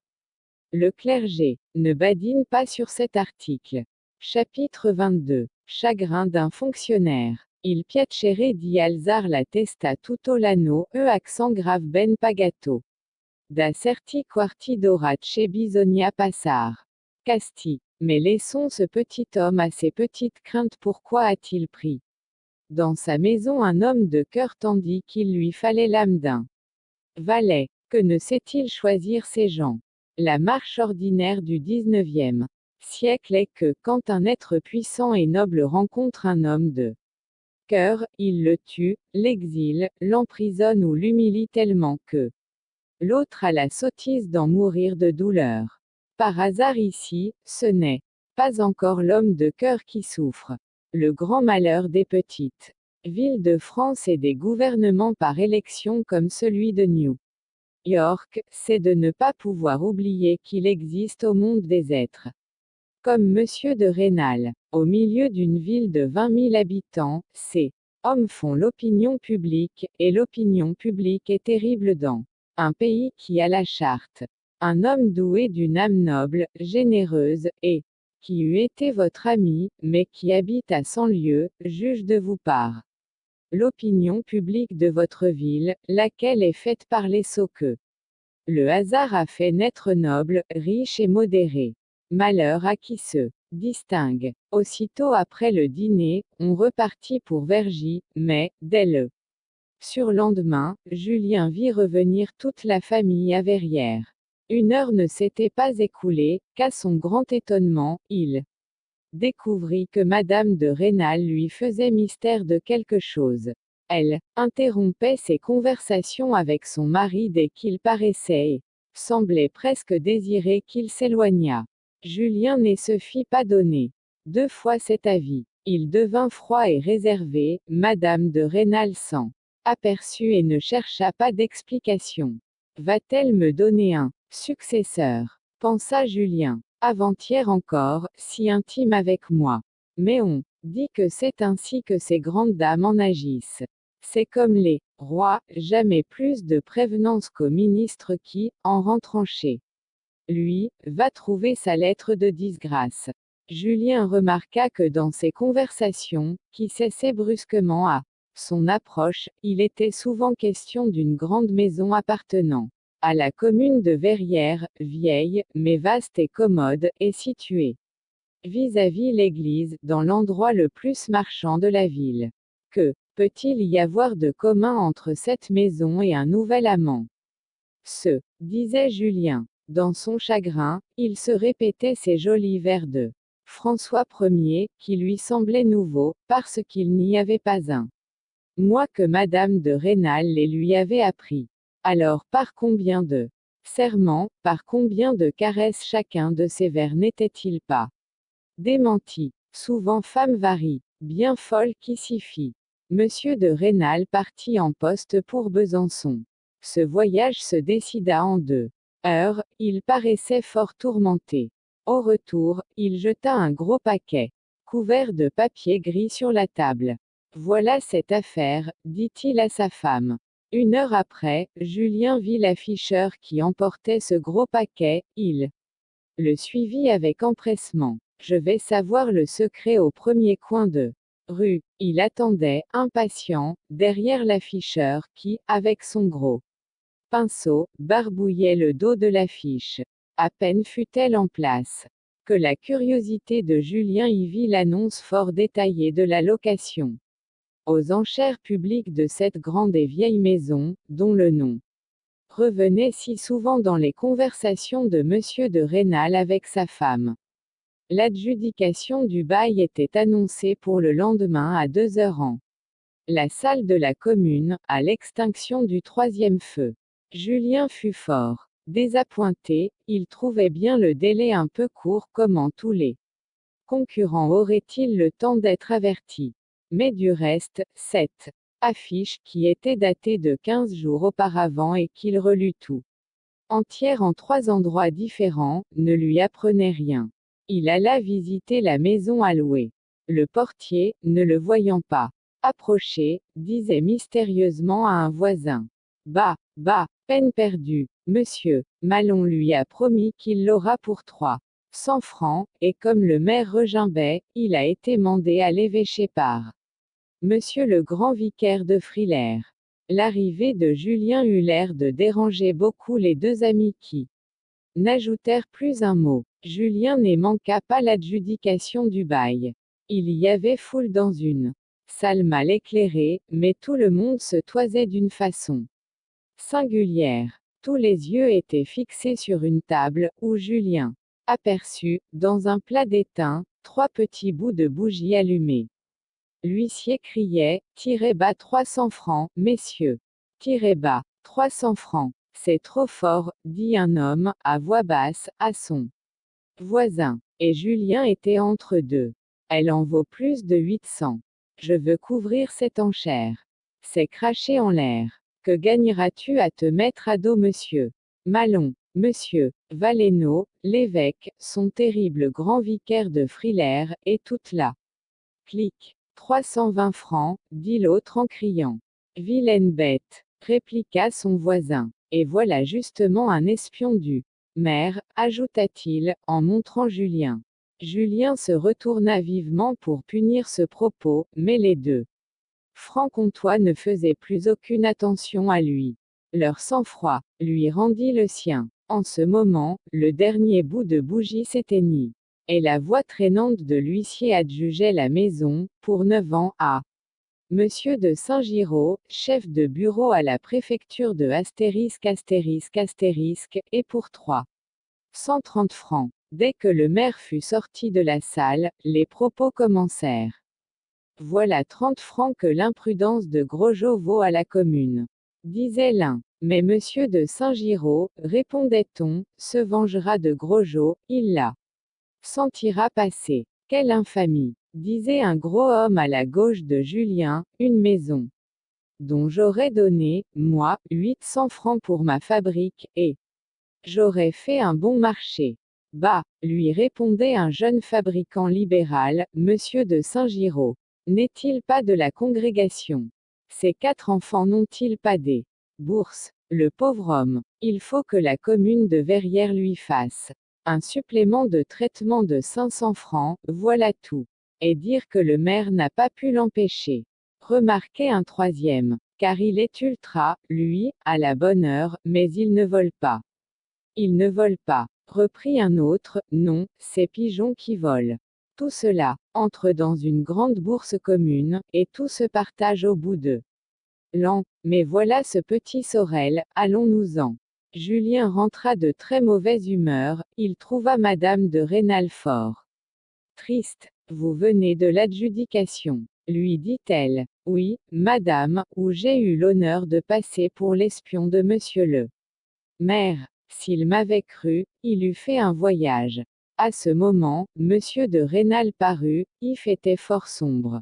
Le clergé ne badine pas sur cet article. Chapitre 22. Chagrin d'un fonctionnaire. Il piacere di alzar la testa tutto l'anno accent grave ben pagato. Da certi quarti d'orace bisogna passar. Casti. Mais laissons ce petit homme à ses petites craintes. Pourquoi a-t-il pris dans sa maison un homme de cœur tandis qu'il lui fallait l'âme d'un valet? Que ne sait-il choisir ses gens? La marche ordinaire du XIXe siècle est que, quand un être puissant et noble rencontre un homme de cœur, il le tue, l'exile, l'emprisonne ou l'humilie tellement que l'autre a la sottise d'en mourir de douleur. Par hasard ici, ce n'est pas encore l'homme de cœur qui souffre. Le grand malheur des petites villes de France et des gouvernements par élection comme celui de New York, c'est de ne pas pouvoir oublier qu'il existe au monde des êtres comme Monsieur de Rênal. Au milieu d'une ville de 20 000 habitants, ces hommes font l'opinion publique, et l'opinion publique est terrible dans un pays qui a la charte. Un homme doué d'une âme noble, généreuse, et qui eût été votre ami, mais qui habite à 100 lieues, juge de vous par l'opinion publique de votre ville, laquelle est faite par les sots que le hasard a fait naître noble, riche et modéré. Malheur à qui se distingue. Aussitôt après le dîner, on repartit pour Vergy, mais, dès le surlendemain, Julien vit revenir toute la famille à Verrières. Une heure ne s'était pas écoulée, qu'à son grand étonnement, il découvrit que Madame de Rênal lui faisait mystère de quelque chose. Elle interrompait ses conversations avec son mari dès qu'il paraissait et semblait presque désirer qu'il s'éloignât. Julien ne se fit pas donner 2 fois cet avis. Il devint froid et réservé. Madame de Rênal s'en aperçut et ne chercha pas d'explication. Va-t-elle me donner un successeur? Pensa Julien. Avant-hier encore, si intime avec moi. Mais on dit que c'est ainsi que ces grandes dames en agissent. C'est comme les rois, jamais plus de prévenance qu'au ministre qui, en rentrant chez lui, va trouver sa lettre de disgrâce. Julien remarqua que dans ces conversations, qui cessaient brusquement à son approche, il était souvent question d'une grande maison appartenant à la commune de Verrières, vieille, mais vaste et commode, et située vis-à-vis l'église, dans l'endroit le plus marchand de la ville. Que peut-il y avoir de commun entre cette maison et un nouvel amant? Disait Julien. Dans son chagrin, il se répétait ces jolis vers de François Ier, qui lui semblaient nouveaux, parce qu'il n'y avait pas un mois que Madame de Rênal les lui avait appris. Alors par combien de serments, par combien de caresses chacun de ces vers n'était-il pas démenti? Souvent femme varie, bien folle qui s'y fit. Monsieur de Rênal partit en poste pour Besançon. Ce voyage se décida en 2 heures, il paraissait fort tourmenté. Au retour, il jeta un gros paquet couvert de papier gris sur la table. Voilà cette affaire, dit-il à sa femme. 1 heure après, Julien vit l'afficheur qui emportait ce gros paquet, il le suivit avec empressement. Je vais savoir le secret au premier coin de rue. Il attendait, impatient, derrière l'afficheur qui, avec son gros pinceau, barbouillait le dos de l'affiche. À peine fut-elle en place que la curiosité de Julien y vit l'annonce fort détaillée de la location aux enchères publiques de cette grande et vieille maison, dont le nom revenait si souvent dans les conversations de Monsieur de Rênal avec sa femme. L'adjudication du bail était annoncée pour le lendemain à 2 heures en la salle de la commune, à l'extinction du troisième feu. Julien fut fort désappointé, il trouvait bien le délai un peu court. Comment tous les concurrents auraient-ils le temps d'être avertis? Mais du reste, cette affiche, qui était datée de 15 jours auparavant et qu'il relut tout entière en 3 endroits différents, ne lui apprenait rien. Il alla visiter la maison à louer. Le portier, ne le voyant pas approcher, disait mystérieusement à un voisin. Bah, bah, peine perdue, monsieur, Maslon lui a promis qu'il l'aura pour 300 francs, et comme le maire regimbait, il a été mandé à l'évêché par monsieur le grand vicaire de Frilair. L'arrivée de Julien eut l'air de déranger beaucoup les deux amis qui n'ajoutèrent plus un mot. Julien ne manqua pas l'adjudication du bail. Il y avait foule dans une salle mal éclairée, mais tout le monde se toisait d'une façon singulière. Tous les yeux étaient fixés sur une table, où Julien aperçut, dans un plat d'étain, 3 petits bouts de bougie allumés. L'huissier criait, tirez bas 300 francs, messieurs. Tirez bas 300 francs. C'est trop fort, dit un homme, à voix basse, à son voisin. Et Julien était entre deux. Elle en vaut plus de 800. Je veux couvrir cette enchère. C'est cracher en l'air. Que gagneras-tu à te mettre à dos, monsieur Maslon, monsieur Valenod, l'évêque, son terrible grand vicaire de Frilair, et toute la clique. 320 francs, dit l'autre en criant. Vilaine bête, répliqua son voisin. Et voilà justement un espion du maire, ajouta-t-il, en montrant Julien. Julien se retourna vivement pour punir ce propos, mais les deux francs-comtois ne faisaient plus aucune attention à lui. Leur sang-froid lui rendit le sien. En ce moment, le dernier bout de bougie s'éteignit. Et la voix traînante de l'huissier adjugeait la maison, pour 9 ans, à monsieur de Saint-Giraud, chef de bureau à la préfecture de ****, et pour 330 francs. Dès que le maire fut sorti de la salle, les propos commencèrent. Voilà 30 francs que l'imprudence de Grosjean vaut à la commune, disait l'un. Mais monsieur de Saint-Giraud, répondait-on, se vengera de Grosjean, il l'a sentira passer. Quelle infamie, disait un gros homme à la gauche de Julien, une maison dont j'aurais donné, moi, 800 francs pour ma fabrique, et j'aurais fait un bon marché. Bah, lui répondait un jeune fabricant libéral, monsieur de Saint-Giraud. N'est-il pas de la congrégation? Ces 4 enfants n'ont-ils pas des bourses? Le pauvre homme. Il faut que la commune de Verrières lui fasse un supplément de traitement de 500 francs, voilà tout. Et dire que le maire n'a pas pu l'empêcher. Remarquez un troisième. Car il est ultra, lui, à la bonne heure, mais il ne vole pas. Il ne vole pas. Reprit un autre, non, c'est Pigeon qui vole. Tout cela entre dans une grande bourse commune, et tout se partage au bout de l'an. Mais voilà ce petit Sorel, allons-nous-en. Julien rentra de très mauvaise humeur, il trouva madame de Rênal fort triste. Vous venez de l'adjudication, lui dit-elle. Oui, madame, où j'ai eu l'honneur de passer pour l'espion de monsieur le maire. S'il m'avait cru, il eût fait un voyage. À ce moment, monsieur de Rênal parut, il était fort sombre.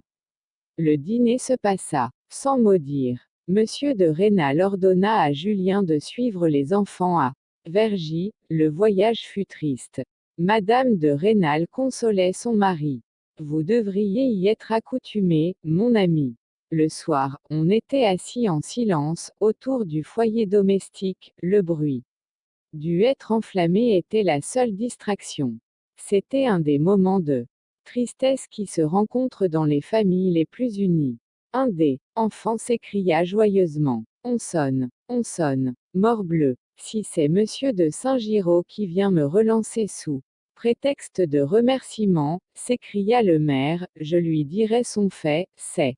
Le dîner se passa, sans mot dire. Monsieur de Rênal ordonna à Julien de suivre les enfants à Vergy, le voyage fut triste. Madame de Rênal consolait son mari. Vous devriez y être accoutumé, mon ami. Le soir, on était assis en silence, autour du foyer domestique, le bruit du hêtre enflammé était la seule distraction. C'était un des moments de tristesse qui se rencontrent dans les familles les plus unies. Un des enfants s'écria joyeusement. On sonne, morbleu. Si c'est monsieur de Saint-Giraud qui vient me relancer sous prétexte de remerciement, s'écria le maire, je lui dirai son fait, c'est